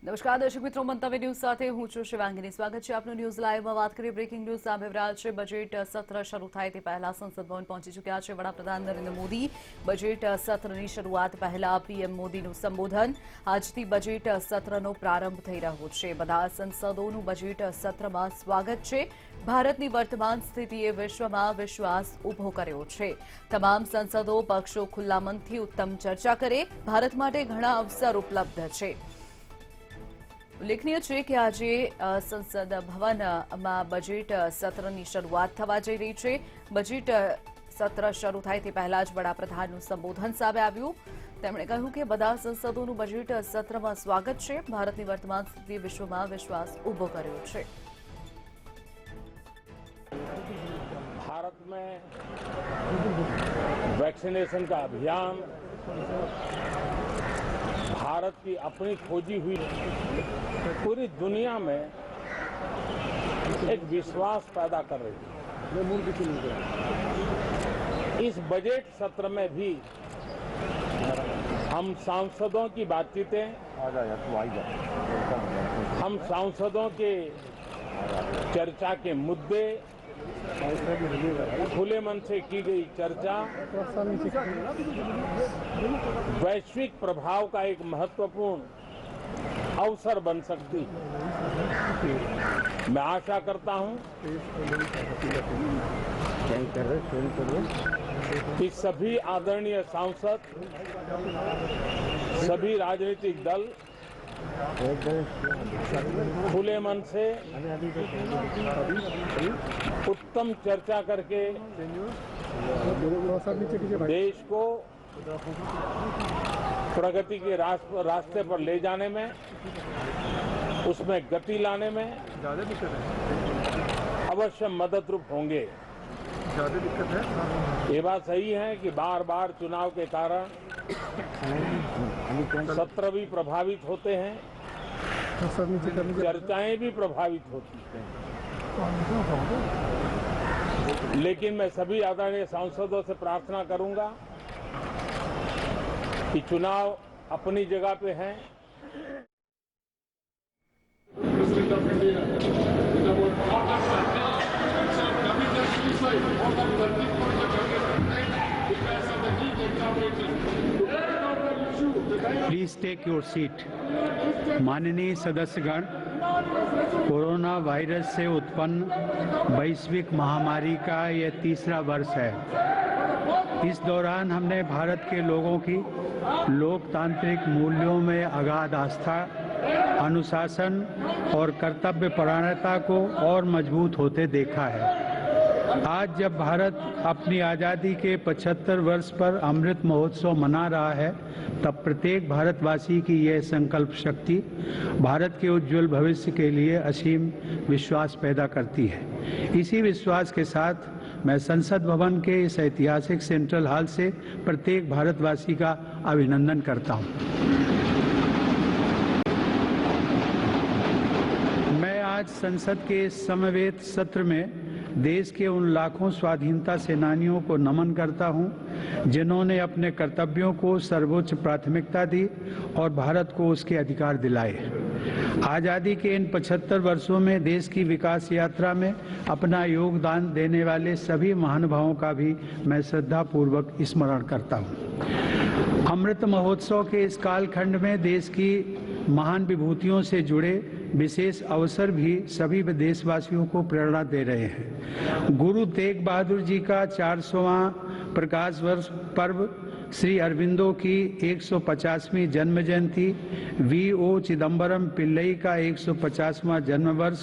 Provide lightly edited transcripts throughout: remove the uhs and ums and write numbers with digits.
નમસ્કાર દર્શક મિત્રો, મંતવ્ય ન્યૂઝ સાથે હું છું શિવાંગીની. સ્વાગત છે આપનું ન્યૂઝ લાઈવમાં. વાત કરીએ બ્રેકિંગ ન્યૂઝ સામે રહ્યા છે. બજેટ સત્ર શરૂ થાય તે પહેલા સંસદ ભવન પહોંચી ચૂક્યા છે વડાપ્રધાન નરેન્દ્ર મોદી. બજેટ સત્રની શરૂઆત પહેલા પીએમ મોદીનું સંબોધન. આજથી બજેટ સત્રનો પ્રારંભ થઈ રહ્યો છે. બધા સંસદોનું બજેટ સત્રમાં સ્વાગત છે. ભારતની વર્તમાન સ્થિતિએ વિશ્વમાં વિશ્વાસ ઉભો કર્યો છે. તમામ સંસદો પક્ષો ખુલ્લા મનથી ઉત્તમ ચર્ચા કરે. ભારત માટે ઘણા અવસર ઉપલબ્ધ છે. ઉલ્લેખનીય છે કે આજે સંસદ ભવનમાં બજેટ સત્રની શરૂઆત થવા જઈ રહી છે. બજેટ સત્ર શરૂ થાય તે પહેલા જ વડાપ્રધાનનું સંબોધન સામે આવ્યું. તેમણે કહ્યું કે બધા સંસદોનું બજેટ સત્રમાં સ્વાગત છે. ભારતની વર્તમાન સ્થિતિએ વિશ્વમાં વિશ્વાસ ઉભો કર્યો છે. भारत में वैक्सीनेशन का अभियान भारत की अपनी खोजी हुई पूरी दुनिया में एक विश्वास पैदा कर रही है. इस बजट सत्र में भी हम सांसदों की बातचीतें, हम सांसदों के चर्चा के मुद्दे, खुले मन से की गई चर्चा वैश्विक प्रभाव का एक महत्वपूर्ण अवसर बन सकती है. मैं आशा करता हूं कि सभी आदरणीय सांसद, सभी राजनीतिक दल खुले मन से उत्तम चर्चा करके देश को प्रगति के रास्ते पर ले जाने में, उसमें गति लाने में अवश्य मददरूप होंगे. ये बात सही है कि बार बार चुनाव के कारण सत्र भी प्रभावित होते हैं, चर्चाएं भी प्रभावित होती हैं. लेकिन मैं सभी आदरणीय सांसदों से प्रार्थना करूंगा कि चुनाव अपनी जगह पे हैं. Please take your seat. माननीय सदस्यगण, कोरोना वायरस से उत्पन्न वैश्विक महामारी का यह तीसरा वर्ष है. इस दौरान हमने भारत के लोगों की लोकतांत्रिक मूल्यों में अगाध आस्था, अनुशासन और कर्तव्यपरायणता को और मजबूत होते देखा है. आज जब भारत अपनी आज़ादी के 75 वर्ष पर अमृत महोत्सव मना रहा है, तब प्रत्येक भारतवासी की यह संकल्प शक्ति भारत के उज्जवल भविष्य के लिए असीम विश्वास पैदा करती है. इसी विश्वास के साथ मैं संसद भवन के इस ऐतिहासिक सेंट्रल हॉल से प्रत्येक भारतवासी का अभिनंदन करता हूं. मैं आज संसद के समवेत सत्र में देश के उन लाखों स्वाधीनता सेनानियों को नमन करता हूं, जिन्होंने अपने कर्तव्यों को सर्वोच्च प्राथमिकता दी और भारत को उसके अधिकार दिलाए. आज़ादी के इन 75 वर्षों में देश की विकास यात्रा में अपना योगदान देने वाले सभी महानुभावों का भी मैं श्रद्धापूर्वक स्मरण करता हूं. अमृत महोत्सव के इस कालखंड में देश की महान विभूतियों से जुड़े विशेष अवसर भी सभी देशवासियों को प्रेरणा दे रहे हैं. गुरु तेग बहादुर जी का 400वां प्रकाश वर्ष पर्व, श्री अरविंदो की 150वीं जन्म जयंती, V.O. चिदम्बरम पिल्लई का 150वां जन्म वर्ष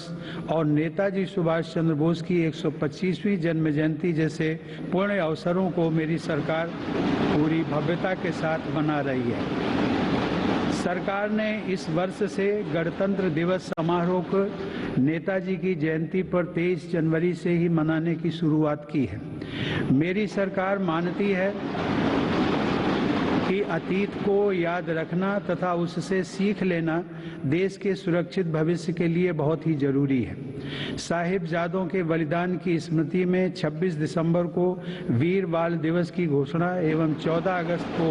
और नेताजी सुभाष चंद्र बोस की 125वीं जन्म जयंती जैसे पुण्य अवसरों को मेरी सरकार पूरी भव्यता के साथ मना रही है. सरकार ने इस वर्ष से गणतंत्र दिवस समारोह को नेताजी की जयंती पर 23 जनवरी से ही मनाने की शुरुआत की है. मेरी सरकार मानती है कि अतीत को याद रखना तथा उससे सीख लेना देश के सुरक्षित भविष्य के लिए बहुत ही जरूरी है. साहिबजादों के बलिदान की स्मृति में 26 दिसंबर को वीर बाल दिवस की घोषणा एवं 14 अगस्त को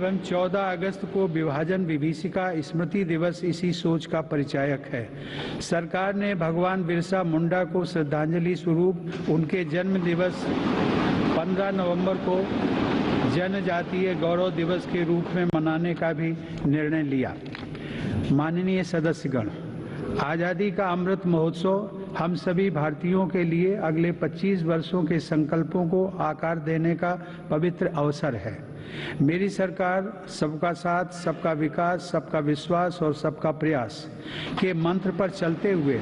एवं 14 अगस्त को विभाजन विभीषिका स्मृति दिवस इसी सोच का परिचायक है। सरकार ने भगवान बिरसा मुंडा को श्रद्धांजलि स्वरूप उनके जन्म दिवस 15 नवंबर को जनजातीय गौरव दिवस के रूप में मनाने का भी निर्णय लिया। माननीय सदस्यगण, आज़ादी का अमृत महोत्सव हम सभी भारतीयों के लिए अगले 25 वर्षों के संकल्पों को आकार देने का पवित्र अवसर है। मेरी सरकार सबका साथ, सबका विकास, सबका विश्वास और सबका प्रयास के मंत्र पर चलते हुए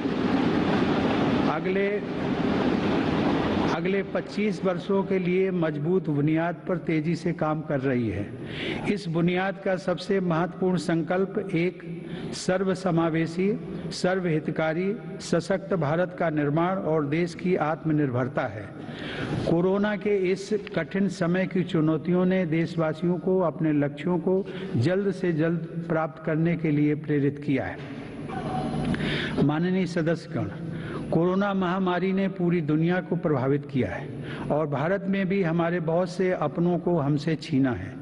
अगले 25 वर्षों के लिए मजबूत बुनियाद पर तेजी से काम कर रही है। इस बुनियाद का सबसे महत्वपूर्ण संकल्प एक सर्वसमावेशी, सर्वहितकारी, सशक्त भारत का निर्माण और देश की आत्मनिर्भरता है। कोरोना के इस कठिन समय की चुनौतियों ने देशवासियों को अपने लक्ष्यों को जल्द से जल्द प्राप्त करने के लिए प्रेरित किया है। माननीय सदस्यगण, कोरोना महामारी ने पूरी दुनिया को प्रभावित किया है और भारत में भी हमारे बहुत से अपनों को हमसे छीना है।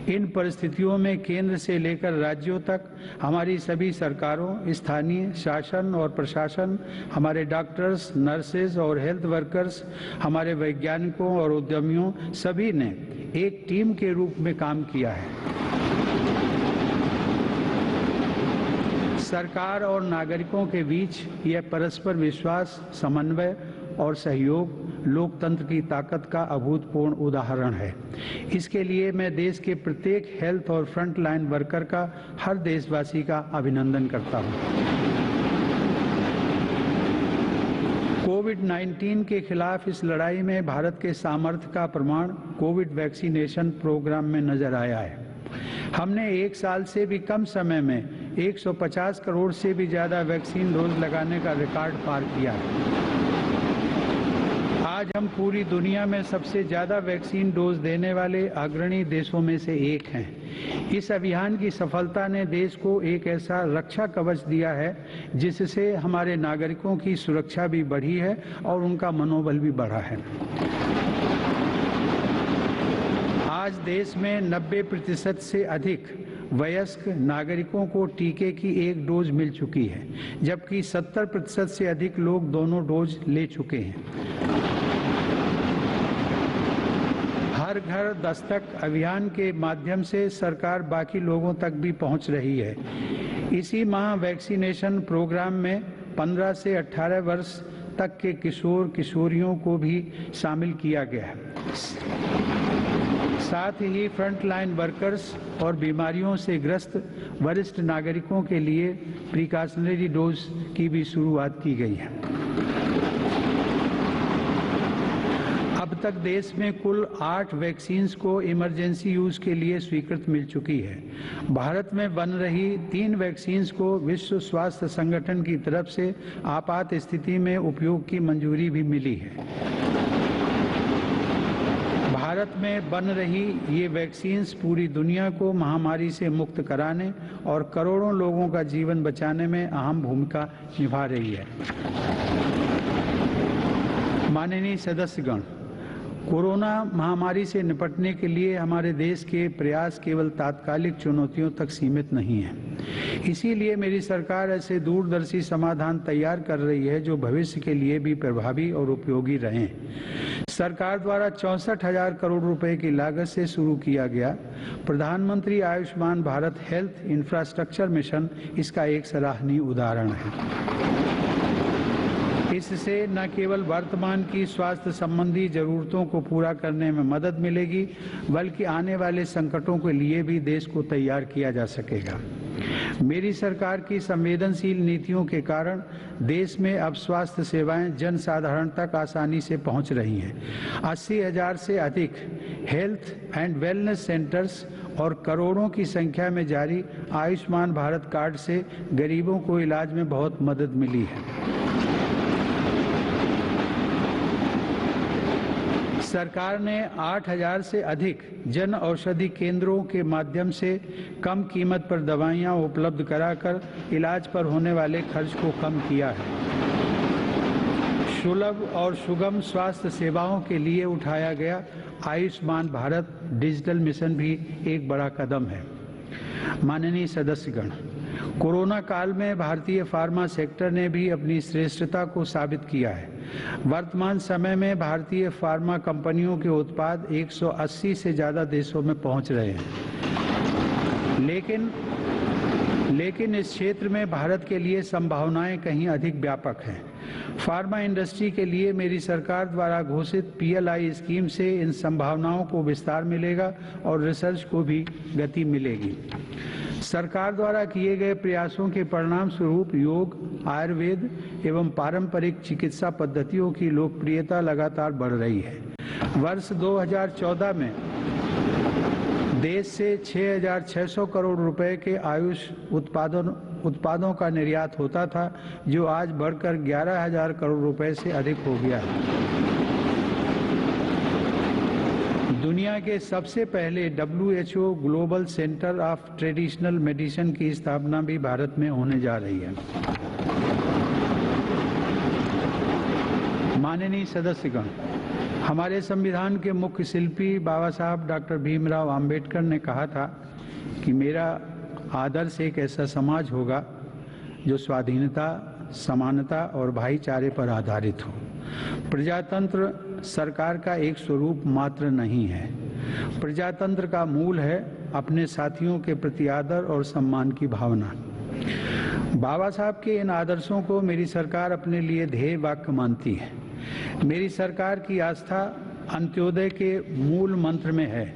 इन परिस्थितियों में केंद्र से लेकर राज्यों तक हमारी सभी सरकारों, स्थानीय शासन और प्रशासन, हमारे डॉक्टर्स, नर्सेज और हेल्थ वर्कर्स, हमारे वैज्ञानिकों और उद्यमियों सभी ने एक टीम के रूप में काम किया है। सरकार और नागरिकों के बीच यह परस्पर विश्वास, समन्वय और सहयोग लोकतंत्र की ताकत का अभूतपूर्व उदाहरण है। इसके लिए मैं देश के प्रत्येक हेल्थ और फ्रंट लाइन वर्कर का, हर देशवासी का अभिनंदन करता हूं। कोविड-19 के खिलाफ इस लड़ाई में भारत के सामर्थ्य का प्रमाण कोविड वैक्सीनेशन प्रोग्राम में नजर आया है। हमने एक साल से भी कम समय में 150 करोड़ से भी ज्यादा वैक्सीन डोज लगाने का रिकॉर्ड पार किया है। आज हम पूरी दुनिया में सबसे ज्यादा वैक्सीन डोज देने वाले अग्रणी देशों में से एक हैं। इस अभियान की सफलता ने देश को एक ऐसा रक्षा कवच दिया है जिससे हमारे नागरिकों की सुरक्षा भी बढ़ी है और उनका मनोबल भी बढ़ा है। आज देश में 90% से अधिक वयस्क नागरिकों को टीके की एक डोज मिल चुकी है, जबकि 70% से अधिक लोग दोनों डोज ले चुके हैं। हर घर दस्तक अभियान के माध्यम से सरकार बाकी लोगों तक भी पहुंच रही है। इसी माह वैक्सीनेशन प्रोग्राम में 15 से 18 वर्ष तक के किशोर किशोरियों को भी शामिल किया गया है। साथ ही फ्रंट लाइन वर्कर्स और बीमारियों से ग्रस्त वरिष्ठ नागरिकों के लिए प्रिकॉशनरी डोज की भी शुरुआत की गई है। अब तक देश में कुल 8 वैक्सीन्स को इमरजेंसी यूज के लिए स्वीकृत मिल चुकी है। भारत में बन रही 3 वैक्सीन्स को विश्व स्वास्थ्य संगठन की तरफ से आपात स्थिति में उपयोग की मंजूरी भी मिली है। भारत में बन रही ये वैक्सीन्स पूरी दुनिया को महामारी से मुक्त कराने और करोड़ों लोगों का जीवन बचाने में अहम भूमिका निभा रही है। माननीय सदस्यगण, कोरोना महामारी से निपटने के लिए हमारे देश के प्रयास केवल तात्कालिक चुनौतियों तक सीमित नहीं है। इसीलिए मेरी सरकार ऐसे दूरदर्शी समाधान तैयार कर रही है जो भविष्य के लिए भी प्रभावी और उपयोगी रहें। सरकार द्वारा 64,000 करोड़ रुपए की लागत से शुरू किया गया प्रधानमंत्री Ayushman Bharat health infrastructure mission इसका एक सराहनीय उदाहरण है। इससे न केवल वर्तमान की स्वास्थ्य संबंधी जरूरतों को पूरा करने में मदद मिलेगी, बल्कि आने वाले संकटों के लिए भी देश को तैयार किया जा सकेगा। मेरी सरकार की संवेदनशील नीतियों के कारण देश में अब स्वास्थ्य सेवाएं जन साधारण तक आसानी से पहुंच रही हैं। 80,000 से अधिक हेल्थ एंड वेलनेस सेंटर्स और करोड़ों की संख्या में जारी आयुष्मान भारत कार्ड से गरीबों को इलाज में बहुत मदद मिली है। सरकार ने 8,000 से अधिक जन औषधि केंद्रों के माध्यम से कम कीमत पर दवाइयां उपलब्ध कराकर इलाज पर होने वाले खर्च को कम किया है। सुलभ और सुगम स्वास्थ्य सेवाओं के लिए उठाया गया आयुष्मान भारत डिजिटल मिशन भी एक बड़ा कदम है। माननीय सदस्यगण, कोरोना काल में भारतीय फार्मा सेक्टर ने भी अपनी श्रेष्ठता को साबित किया है। वर्तमान समय में भारतीय फार्मा कंपनियों के उत्पाद 180 से ज़्यादा देशों में पहुंच रहे हैं। लेकिन इस क्षेत्र में भारत के लिए संभावनाएं कहीं अधिक व्यापक हैं। फार्मा इंडस्ट्री के लिए मेरी सरकार द्वारा घोषित PLI स्कीम से इन संभावनाओं को विस्तार मिलेगा और रिसर्च को भी गति मिलेगी। सरकार द्वारा किए गए प्रयासों के परिणाम स्वरूप योग, आयुर्वेद एवं पारंपरिक चिकित्सा पद्धतियों की लोकप्रियता लगातार बढ़ रही है। वर्ष 2014 में देश से 6,600 करोड़ रुपए के आयुष उत्पादों का निर्यात होता था, जो आज बढ़कर 11,000 करोड़ रुपए से अधिक हो गया है। दुनिया के सबसे पहले WHO global centre of traditional medicine की स्थापना भी भारत में होने जा रही है। माननीय सदस्यगण, हमारे संविधान के मुख्य शिल्पी बाबा साहब डॉक्टर भीमराव अंबेडकर ने कहा था कि मेरा आदर्श एक ऐसा समाज होगा जो स्वाधीनता, समानता और भाईचारे पर आधारित हो। प्रजातंत्र सरकार का एक स्वरूप मात्र नहीं है। प्रजातंत्र का मूल है अपने साथियों के प्रति आदर और सम्मान की भावना। बाबा साहब के इन आदर्शों को मेरी सरकार अपने लिए ध्येय वाक्य मानती है। मेरी सरकार की आस्था अंत्योदय के मूल मंत्र में है,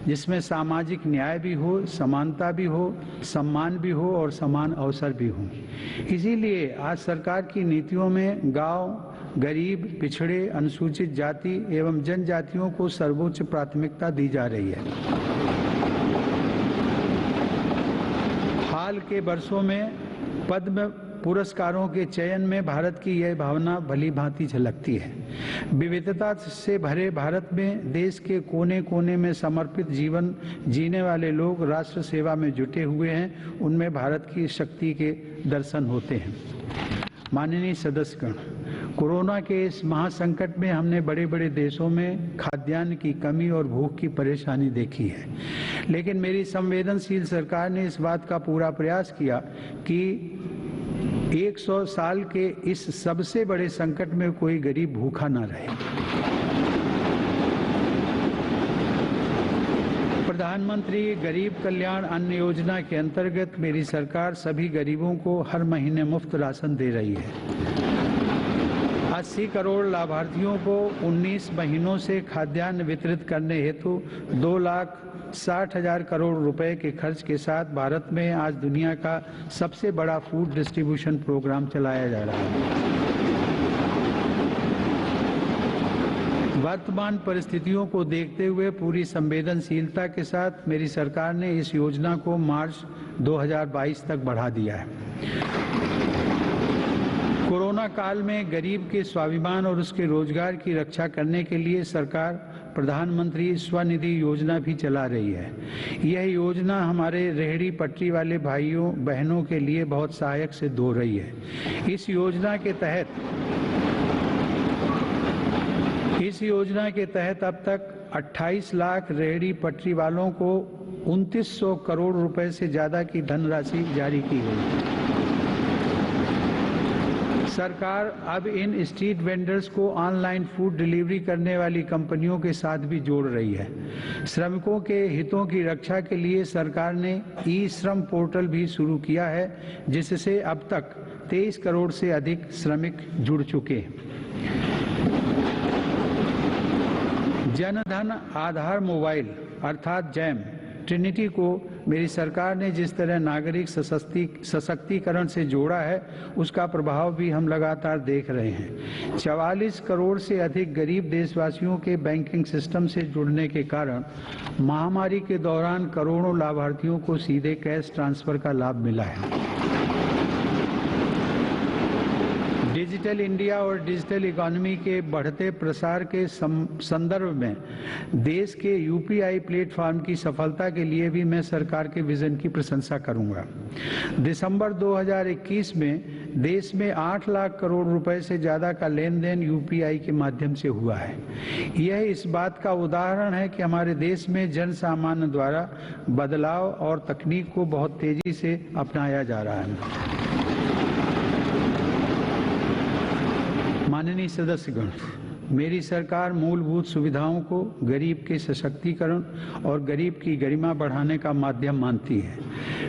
जिसमें सामाजिक न्याय भी हो, समानता भी हो, सम्मान भी हो और समान अवसर भी हो। इसीलिए आज सरकार की नीतियों में गांव, गरीब, पिछड़े, अनुसूचित जाति एवं जनजातियों को सर्वोच्च प्राथमिकता दी जा रही है। हाल के वर्षों में पद्म पुरस्कारों के चयन में भारत की यह भावना भली भांति झलकती है। विविधता से भरे भारत में देश के कोने कोने में समर्पित जीवन जीने वाले लोग राष्ट्र सेवा में जुटे हुए हैं। उनमें भारत की शक्ति के दर्शन होते हैं। माननीय सदस्यगण, कोरोना के इस महासंकट में हमने बड़े बड़े देशों में खाद्यान्न की कमी और भूख की परेशानी देखी है, लेकिन मेरी संवेदनशील सरकार ने इस बात का पूरा प्रयास किया कि 100 साल के इस सबसे बड़े संकट में कोई गरीब भूखा न रहे। प्रधानमंत्री गरीब कल्याण अन्न योजना के अंतर्गत मेरी सरकार सभी गरीबों को हर महीने मुफ्त राशन दे रही है। 80 करोड़ लाभार्थियों को 19 महीनों से खाद्यान्न वितरित करने हेतु 2,60,000 करोड़ रुपए के खर्च के साथ भारत में आज दुनिया का सबसे बड़ा फूड डिस्ट्रीब्यूशन प्रोग्राम चलाया जा रहा है। वर्तमान परिस्थितियों को देखते हुए पूरी संवेदनशीलता के साथ मेरी सरकार ने इस योजना को मार्च 2022 तक बढ़ा दिया है। कोरोना काल में गरीब के स्वाभिमान और उसके रोजगार की रक्षा करने के लिए सरकार प्रधानमंत्री स्वनिधि योजना भी चला रही है। यह योजना हमारे रेहड़ी पटरी वाले भाइयों बहनों के लिए बहुत सहायक सिद्ध हो रही है। इस योजना के तहत अब तक 28 लाख रेहड़ी पटरी वालों को 2900 करोड़ रुपए से ज्यादा की धनराशि जारी की गई। सरकार अब इन स्ट्रीट वेंडर्स को ऑनलाइन फूड डिलीवरी करने वाली कंपनियों के साथ भी जोड़ रही है। श्रमिकों के हितों की रक्षा के लिए सरकार ने ई-श्रम पोर्टल भी शुरू किया है, जिससे अब तक 23 करोड़ से अधिक श्रमिक जुड़ चुके हैं। जनधन आधार मोबाइल अर्थात जैम ट्रिनिटी को मेरी सरकार ने जिस तरह नागरिक सशक्तिकरण से जोड़ा है, उसका प्रभाव भी हम लगातार देख रहे हैं। 44 करोड़ से अधिक गरीब देशवासियों के बैंकिंग सिस्टम से जुड़ने के कारण महामारी के दौरान करोड़ों लाभार्थियों को सीधे कैश ट्रांसफर का लाभ मिला है। डिजिटल इंडिया और डिजिटल इकोनॉमी के बढ़ते प्रसार के संदर्भ में देश के यूपीआई प्लेटफॉर्म की सफलता के लिए भी मैं सरकार के विजन की प्रशंसा करूंगा। दिसंबर 2021 में देश में 8 लाख करोड़ रुपए से ज्यादा का लेन देन यूपीआई के माध्यम से हुआ है। यह इस बात का उदाहरण है कि हमारे देश में जन सामान्य द्वारा बदलाव और तकनीक को बहुत तेजी से अपनाया जा रहा है। माननीय सदस्यगण, मेरी सरकार मूलभूत सुविधाओं को गरीब के सशक्तिकरण और गरीब की गरिमा बढ़ाने का माध्यम मानती है।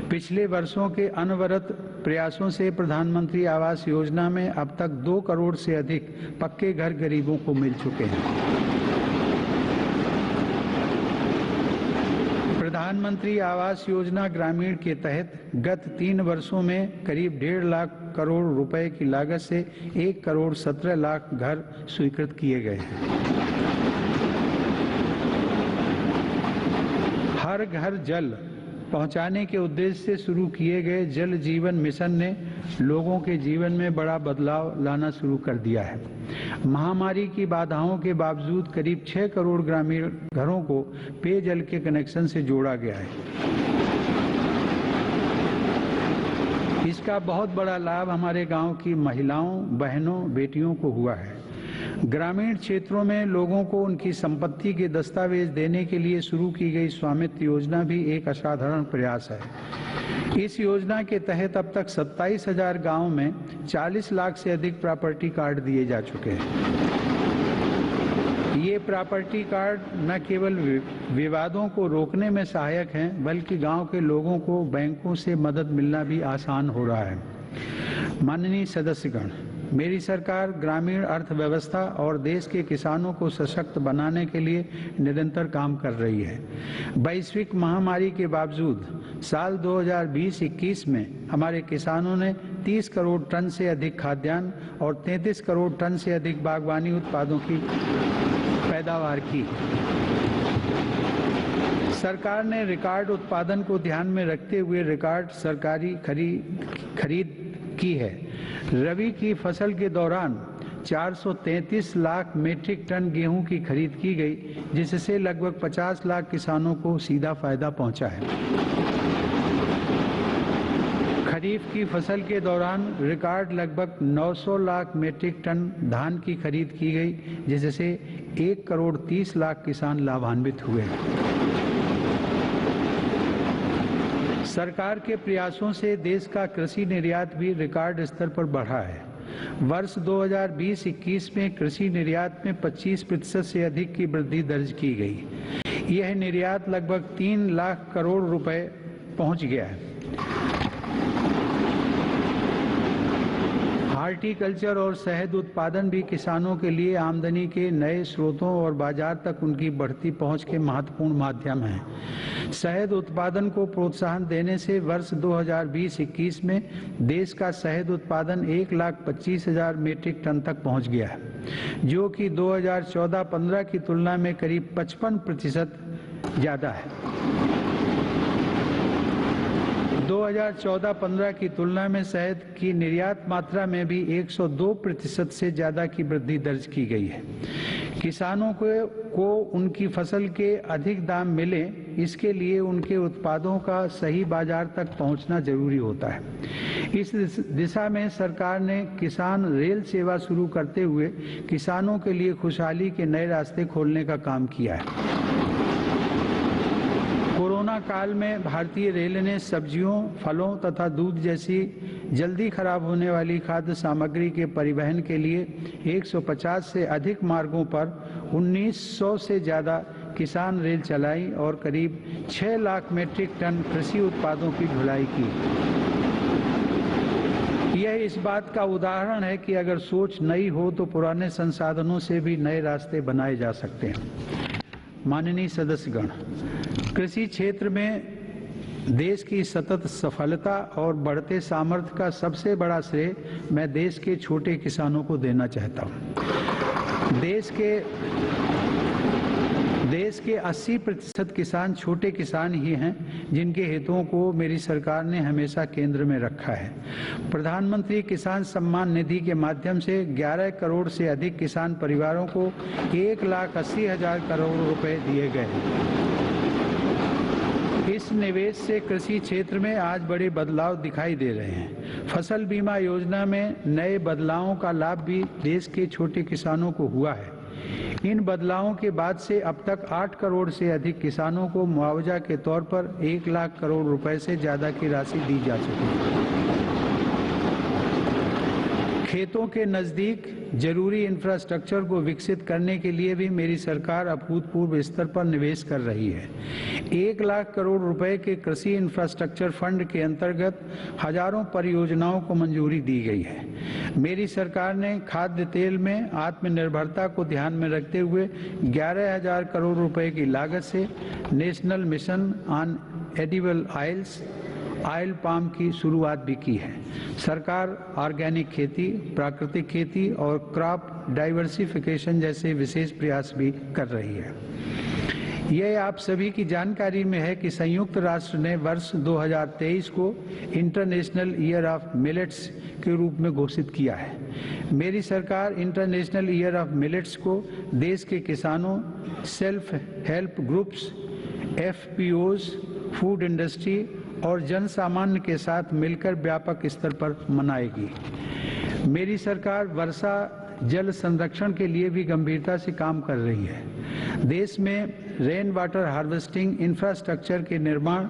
पिछले वर्षों के अनवरत प्रयासों से प्रधानमंत्री आवास योजना में अब तक 2 करोड़ से अधिक पक्के घर गरीबों को मिल चुके हैं। प्रधानमंत्री आवास योजना ग्रामीण के तहत गत 3 वर्षों में करीब 1.5 लाख करोड़ रुपए की लागत से 1 करोड़ 17 लाख घर स्वीकृत किए गए हैं। हर घर जल पहुंचाने के उद्देश्य से शुरू किए गए जल जीवन मिशन ने लोगों के जीवन में बड़ा बदलाव लाना शुरू कर दिया है। महामारी की बाधाओं के बावजूद करीब 6 करोड़ ग्रामीण घरों को पेयजल के कनेक्शन से जोड़ा गया है। इसका बहुत बड़ा लाभ हमारे गांव की महिलाओं, बहनों, बेटियों को हुआ है। ग्रामीण क्षेत्रों में लोगों को उनकी संपत्ति के दस्तावेज देने के लिए शुरू की गई स्वामित्व योजना भी एक असाधारण प्रयास है। इस योजना के तहत अब तक 27,000 गांवों में 40 लाख से अधिक प्रॉपर्टी कार्ड दिए जा चुके हैं। ये प्रॉपर्टी कार्ड न केवल विवादों को रोकने में सहायक हैं, बल्कि गांव के लोगों को बैंकों से मदद मिलना भी आसान हो रहा है। माननीय सदस्यगण, मेरी सरकार ग्रामीण अर्थव्यवस्था और देश के किसानों को सशक्त बनाने के लिए निरंतर काम कर रही है। वैश्विक महामारी के बावजूद साल 2020-21 में हमारे किसानों ने 30 करोड़ टन से अधिक खाद्यान्न और 33 करोड़ टन से अधिक बागवानी उत्पादों की पैदावार की। सरकार ने रिकॉर्ड उत्पादन को ध्यान में रखते हुए रिकॉर्ड सरकारी खरीद की है। रबी की फसल के दौरान 433 लाख मीट्रिक टन गेहूं की खरीद की गई, जिससे लगभग 50 लाख किसानों को सीधा फायदा पहुंचा है। खरीफ की फसल के दौरान रिकॉर्ड लगभग 900 लाख मीट्रिक टन धान की खरीद की गई, जिससे 1 करोड़ 30 लाख किसान लाभान्वित हुए। सरकार के प्रयासों से देश का कृषि निर्यात भी रिकॉर्ड स्तर पर बढ़ा है। वर्ष 2020-21 में कृषि निर्यात में 25% से अधिक की वृद्धि दर्ज की गई। यह निर्यात लगभग 3 लाख करोड़ रुपए पहुंच गया है। हॉर्टिकल्चर और शहद उत्पादन भी किसानों के लिए आमदनी के नए स्रोतों और बाजार तक उनकी बढ़ती पहुंच के महत्वपूर्ण माध्यम हैं। शहद उत्पादन को प्रोत्साहन देने से वर्ष 2020-21 में देश का शहद उत्पादन 1,25,000 मीट्रिक टन तक पहुंच गया है, जो कि 2014-15 की तुलना में करीब 55% ज्यादा है। 2014-15 की तुलना में शहद की निर्यात मात्रा में भी 102% से ज्यादा की वृद्धि दर्ज की गई है। किसानों को उनकी फसल के अधिक दाम मिले, इसके लिए उनके उत्पादों का सही बाजार तक पहुंचना जरूरी होता है। इस दिशा में सरकार ने किसान रेल सेवा शुरू करते हुए किसानों के लिए खुशहाली के नए रास्ते खोलने का काम किया है। कोरोना काल में भारतीय रेल ने सब्जियों, फलों तथा दूध जैसी जल्दी खराब होने वाली खाद्य सामग्री के परिवहन के लिए 150 से अधिक मार्गों पर 1900 से ज्यादा किसान रेल चलाई और करीब 6 लाख मीट्रिक टन कृषि उत्पादों की ढुलाई की। यह इस बात का उदाहरण है कि अगर सोच नई हो तो पुराने संसाधनों से भी नए रास्ते बनाए जा सकते हैं। माननीय सदस्यगण, कृषि क्षेत्र में देश की सतत सफलता और बढ़ते सामर्थ्य का सबसे बड़ा श्रेय मैं देश के छोटे किसानों को देना चाहता हूं। देश के 80% किसान छोटे किसान ही हैं, जिनके हितों को मेरी सरकार ने हमेशा केंद्र में रखा है। प्रधानमंत्री किसान सम्मान निधि के माध्यम से 11 करोड़ से अधिक किसान परिवारों को 1,80,000 करोड़ रुपए दिए गए हैं। इस निवेश से कृषि क्षेत्र में आज बड़े बदलाव दिखाई दे रहे हैं। फसल बीमा योजना में नए बदलावों का लाभ भी देश के छोटे किसानों को हुआ है। इन बदलावों के बाद से अब तक 8 करोड़ से अधिक किसानों को मुआवजा के तौर पर 1 लाख करोड़ रुपए से ज्यादा की राशि दी जा चुकी है। खेतों के नजदीक जरूरी इंफ्रास्ट्रक्चर को विकसित करने के लिए भी मेरी सरकार अभूतपूर्व स्तर पर निवेश कर रही है। 1 लाख करोड़ रुपए के कृषि इंफ्रास्ट्रक्चर फंड के अंतर्गत हजारों परियोजनाओं को मंजूरी दी गई है। मेरी सरकार ने खाद्य तेल में आत्मनिर्भरता को ध्यान में रखते हुए 11,000 करोड़ रुपए की लागत से national mission on edible oil palm की शुरुआत भी की है। सरकार ऑर्गेनिक खेती, प्राकृतिक खेती और क्रॉप डाइवर्सिफिकेशन जैसे विशेष प्रयास भी कर रही है। यह आप सभी की जानकारी में है कि संयुक्त राष्ट्र ने वर्ष 2023 को इंटरनेशनल ईयर ऑफ मिलेट्स के रूप में घोषित किया है। मेरी सरकार इंटरनेशनल ईयर ऑफ मिलेट्स को देश के किसानों, self help groups, FPOs, food industry और जन सामान्य के साथ मिलकर व्यापक स्तर पर मनाएगी। मेरी सरकार वर्षा जल संरक्षण के लिए भी गंभीरता से काम कर रही है। देश में रेन वाटर हार्वेस्टिंग इंफ्रास्ट्रक्चर के निर्माण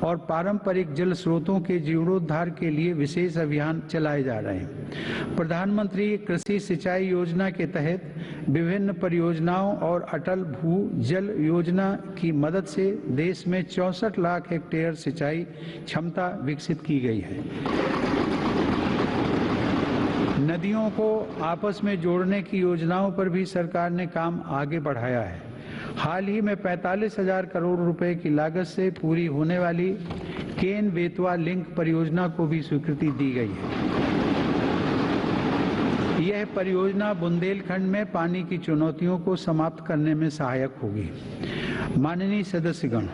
और पारंपरिक जल स्रोतों के जीर्णोद्धार के लिए विशेष अभियान चलाए जा रहे हैं। प्रधानमंत्री कृषि सिंचाई योजना के तहत विभिन्न परियोजनाओं और अटल भू जल योजना की मदद से देश में 64 लाख हेक्टेयर सिंचाई क्षमता विकसित की गई है। नदियों को आपस में जोड़ने की योजनाओं पर भी सरकार ने काम आगे बढ़ाया है। हाल ही में 45,000 करोड़ रुपए की लागत से पूरी होने वाली केन बेतवा लिंक परियोजना को भी स्वीकृति दी गई है। यह परियोजना बुंदेलखंड में पानी की चुनौतियों को समाप्त करने में सहायक होगी। माननीय सदस्यगण,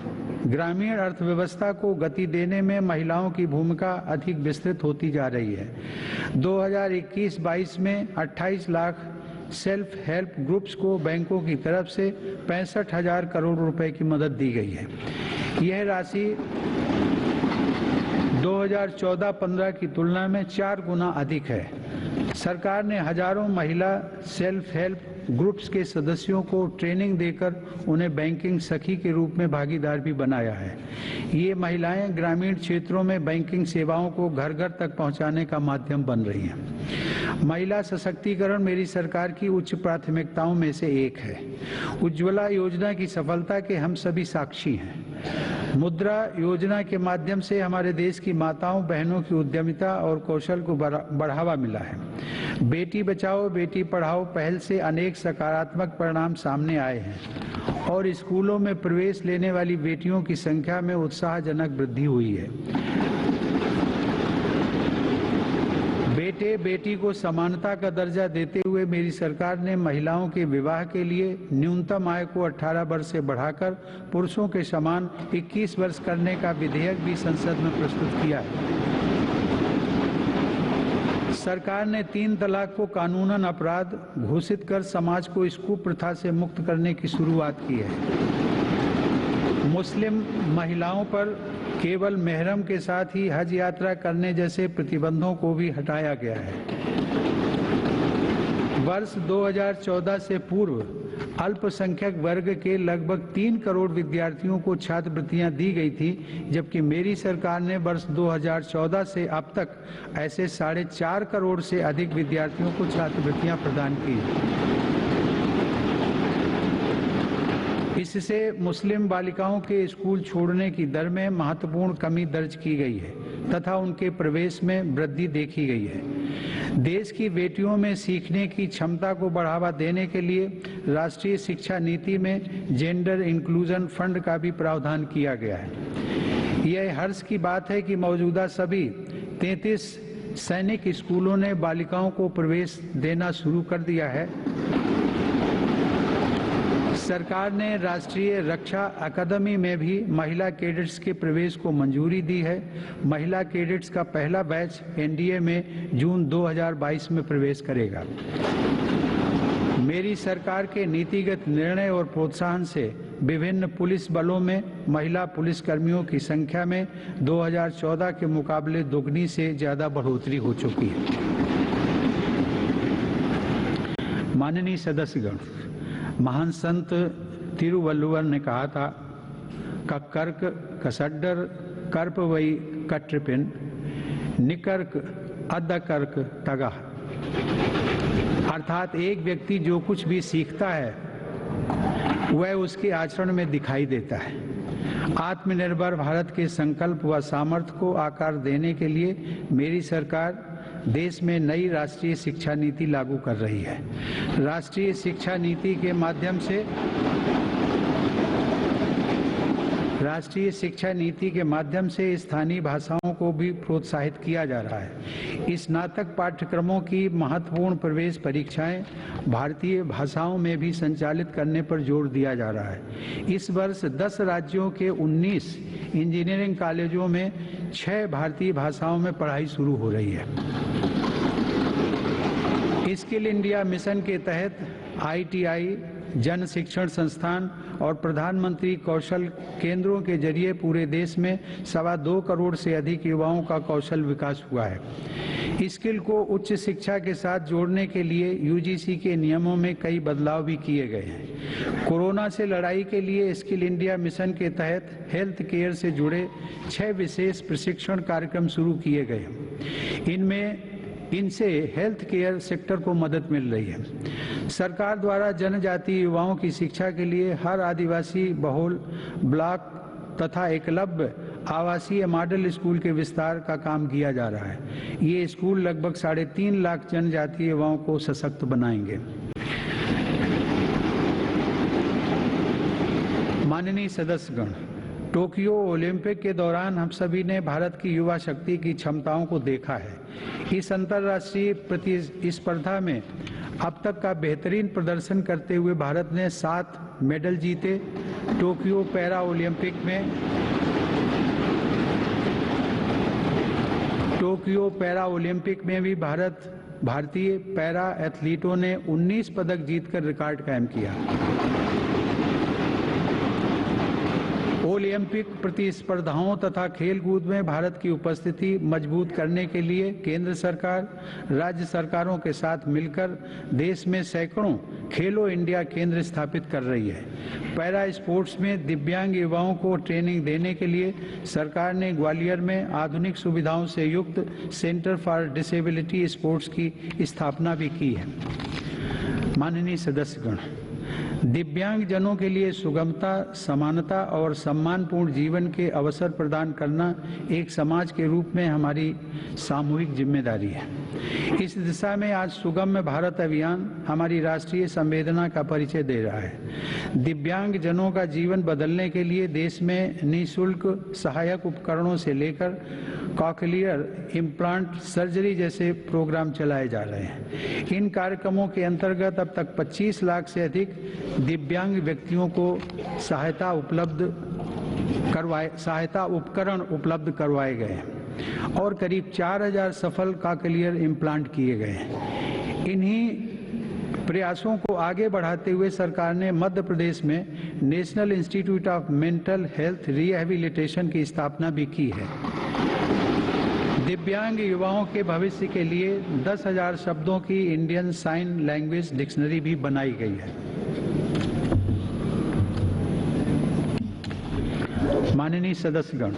ग्रामीण अर्थव्यवस्था को गति देने में महिलाओं की भूमिका अधिक विस्तृत होती जा रही है। 2021-22 में 28 लाख सेल्फ हेल्प ग्रुप्स को बैंकों की तरफ से 65,000 करोड़ रुपए की मदद दी गई है। यह राशि 2014-15 की तुलना में 4 गुना अधिक है। सरकार ने हजारों महिला सेल्फ हेल्प ग्रुप्स के सदस्यों को ट्रेनिंग देकर उन्हें बैंकिंग सखी के रूप में भागीदार भी बनाया है। ये महिलाएं ग्रामीण क्षेत्रों में बैंकिंग सेवाओं को घर घर तक पहुंचाने का माध्यम बन रही हैं। महिला सशक्तिकरण मेरी सरकार की उच्च प्राथमिकताओं में से एक है। उज्ज्वला योजना की सफलता के हम सभी साक्षी हैं। मुद्रा योजना के माध्यम से हमारे देश की माताओं बहनों की उद्यमिता और कौशल को बढ़ावा मिला है। बेटी बचाओ बेटी पढ़ाओ पहल से अनेक सकारात्मक परिणाम सामने आए हैं और स्कूलों में प्रवेश लेने वाली बेटियों की संख्या में उत्साहजनक वृद्धि हुई है। बेटे बेटी को समानता का दर्जा देते हुए मेरी सरकार ने महिलाओं के विवाह के लिए न्यूनतम आय को 18 वर्ष से बढ़ाकर पुरुषों के समान 21 वर्ष करने का विधेयक भी संसद में प्रस्तुत किया है। सरकार ने 3 तलाक को कानूनन अपराध घोषित कर समाज को इस कुप्रथा से मुक्त करने की शुरुआत की है। मुस्लिम महिलाओं पर केवल मेहरम के साथ ही हज यात्रा करने जैसे प्रतिबंधों को भी हटाया गया है। वर्ष 2014 से पूर्व अल्पसंख्यक वर्ग के लगभग 3 करोड़ विद्यार्थियों को छात्रवृत्तियां दी गई थी, जबकि मेरी सरकार ने वर्ष 2014 से अब तक ऐसे 4.5 करोड़ से अधिक विद्यार्थियों को छात्रवृत्तियां प्रदान की। इससे मुस्लिम बालिकाओं के स्कूल छोड़ने की दर में महत्वपूर्ण कमी दर्ज की गई है तथा उनके प्रवेश में वृद्धि देखी गई है। देश की बेटियों में सीखने की क्षमता को बढ़ावा देने के लिए राष्ट्रीय शिक्षा नीति में जेंडर इंक्लूजन फंड का भी प्रावधान किया गया है। यह हर्ष की बात है कि मौजूदा सभी 33 सैनिक स्कूलों ने बालिकाओं को प्रवेश देना शुरू कर दिया है। सरकार ने राष्ट्रीय रक्षा अकादमी में भी महिला कैडेट्स के प्रवेश को मंजूरी दी है। महिला कैडेट्स का पहला बैच एनडीए में जून 2022 में प्रवेश करेगा। मेरी सरकार के नीतिगत निर्णय और प्रोत्साहन से विभिन्न पुलिस बलों में महिला पुलिसकर्मियों की संख्या में 2014 के मुकाबले दोगुनी से ज्यादा बढ़ोतरी हो चुकी है। माननीय सदस्यगण, महान संत तिरुवल्लुवर ने कहा था, कर्क कसड्डर कर्प वही कट्रपिन निकर्क अद्दा कर्क तगा। अर्थात एक व्यक्ति जो कुछ भी सीखता है वह उसके आचरण में दिखाई देता है। आत्मनिर्भर भारत के संकल्प व सामर्थ्य को आकार देने के लिए मेरी सरकार देश में नई राष्ट्रीय शिक्षा नीति लागू कर रही है। राष्ट्रीय शिक्षा नीति के माध्यम से स्थानीय भाषाओं को भी प्रोत्साहित किया जा रहा है। स्नातक पाठ्यक्रमों की महत्वपूर्ण प्रवेश परीक्षाएं भारतीय भाषाओं में भी संचालित करने पर जोर दिया जा रहा है। इस वर्ष 10 राज्यों के 19 इंजीनियरिंग कॉलेजों में 6 भारतीय भाषाओं में पढ़ाई शुरू हो रही है। स्किल इंडिया मिशन के तहत ITI, जन शिक्षण संस्थान और प्रधानमंत्री कौशल केंद्रों के जरिए पूरे देश में 2.25 करोड़ से अधिक युवाओं का कौशल विकास हुआ है। स्किल को उच्च शिक्षा के साथ जोड़ने के लिए UGC के नियमों में कई बदलाव भी किए गए हैं। कोरोना से लड़ाई के लिए स्किल इंडिया मिशन के तहत हेल्थ केयर से जुड़े 6 विशेष प्रशिक्षण कार्यक्रम शुरू किए गए। इनसे हेल्थ केयर सेक्टर को मदद मिल रही है। सरकार द्वारा जनजातीय युवाओं की शिक्षा के लिए हर आदिवासी बहुल ब्लॉक तथा एकलव्य आवासीय मॉडल स्कूल के विस्तार का काम किया जा रहा है। ये स्कूल लगभग 3.5 लाख जनजातीय युवाओं को सशक्त बनाएंगे। माननीय सदस्यगण, टोक्यो ओलंपिक के दौरान हम सभी ने भारत की युवा शक्ति की क्षमताओं को देखा है। इस अंतर्राष्ट्रीय प्रतिस्पर्धा में अब तक का बेहतरीन प्रदर्शन करते हुए भारत ने 7 मेडल जीते। टोक्यो पैरा ओलंपिक में भी भारतीय पैरा एथलीटों ने 19 पदक जीतकर रिकॉर्ड कायम किया। ओलंपिक प्रतिस्पर्धाओं तथा खेलकूद में भारत की उपस्थिति मजबूत करने के लिए केंद्र सरकार राज्य सरकारों के साथ मिलकर देश में सैकड़ों खेलो इंडिया केंद्र स्थापित कर रही है। पैरा स्पोर्ट्स में दिव्यांग युवाओं को ट्रेनिंग देने के लिए सरकार ने ग्वालियर में आधुनिक सुविधाओं से युक्त सेंटर फॉर डिसेबिलिटी स्पोर्ट्स की स्थापना भी की है। माननीय सदस्यगण, दिव्यांग जनों के लिए सुगमता, समानता और सम्मानपूर्ण जीवन के अवसर प्रदान करना एक समाज के रूप में हमारी सामूहिक जिम्मेदारी है। इस दिशा में आज सुगम्य भारत अभियान हमारी राष्ट्रीय संवेदना का परिचय दे रहा है। दिव्यांग जनों का जीवन बदलने के लिए देश में निःशुल्क सहायक उपकरणों से लेकर कॉकलियर इम्प्लांट सर्जरी जैसे प्रोग्राम चलाए जा रहे हैं। इन कार्यक्रमों के अंतर्गत अब तक 25 लाख से अधिक दिव्यांग व्यक्तियों को सहायता उपकरण उपलब्ध करवाए गए हैं और करीब 4000 सफल कॉकलियर इम्प्लांट किए गए हैं। इन्हीं प्रयासों को आगे बढ़ाते हुए सरकार ने मध्य प्रदेश में national institute of mental health rehabilitation की स्थापना भी की है। दिव्यांग युवाओं के भविष्य के लिए 10,000 शब्दों की इंडियन साइन लैंग्वेज डिक्शनरी भी बनाई गई है। माननीय सदस्यगण,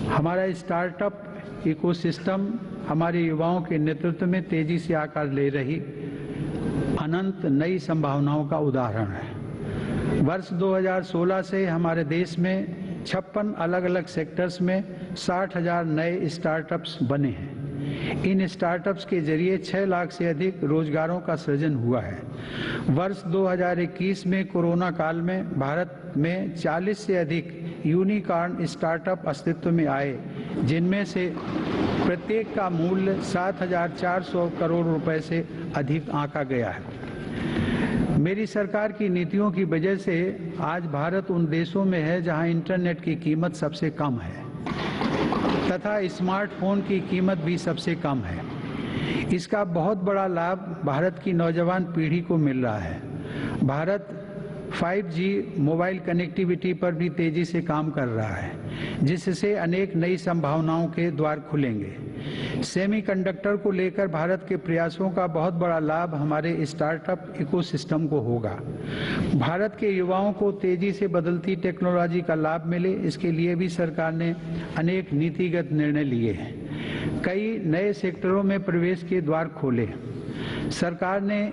हमारा स्टार्टअप इकोसिस्टम हमारे युवाओं के नेतृत्व में तेजी से आकार ले रही अनंत नई संभावनाओं का उदाहरण है। वर्ष 2016 से हमारे देश में 56 अलग अलग सेक्टर्स में 60,000 नए स्टार्टअप्स बने हैं। इन स्टार्टअप्स के जरिए 6 लाख से अधिक रोजगारों का सृजन हुआ है। वर्ष 2021 में कोरोना काल में भारत में 40 से अधिक यूनिकॉर्न स्टार्टअप अस्तित्व में आए, जिनमें से प्रत्येक का मूल्य 7,400 करोड़ रुपए से अधिक आंका गया है। मेरी सरकार की नीतियों की वजह से आज भारत उन देशों में है जहां इंटरनेट की कीमत सबसे कम है तथा स्मार्टफोन की कीमत भी सबसे कम है। इसका बहुत बड़ा लाभ भारत की नौजवान पीढ़ी को मिल रहा है। भारत 5G मोबाइल कनेक्टिविटी पर भी तेजी से काम कर रहा है, जिससे अनेक नई संभावनाओं के द्वार खुलेंगे। सेमीकंडक्टर को लेकर भारत के प्रयासों का बहुत बड़ा लाभ हमारे स्टार्टअप इकोसिस्टम को होगा। भारत के युवाओं को तेजी से बदलती टेक्नोलॉजी का लाभ मिले, इसके लिए भी सरकार ने अनेक नीतिगत निर्णय लिए हैं। कई नए सेक्टरों में प्रवेश के द्वार खोले। सरकार ने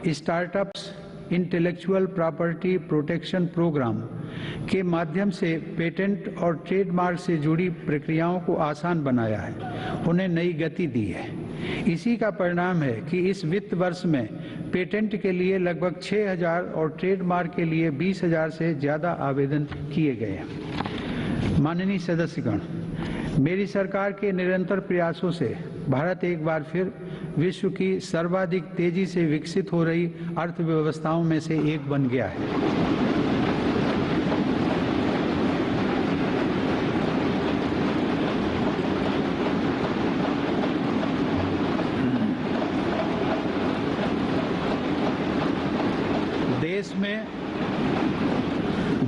startups intellectual property protection program के माध्यम से पेटेंट और ट्रेडमार्क से जुड़ी प्रक्रियाओं को आसान बनाया है, उन्हें नई गति दी है। इसी का परिणाम है कि इस वित्त वर्ष में पेटेंट के लिए लगभग 6,000 और ट्रेडमार्क के लिए 20,000 से ज़्यादा आवेदन किए गए हैं। माननीय सदस्यगण, मेरी सरकार के निरंतर प्रयासों से भारत एक बार फिर विश्व की सर्वाधिक तेजी से विकसित हो रही अर्थव्यवस्थाओं में से एक बन गया है।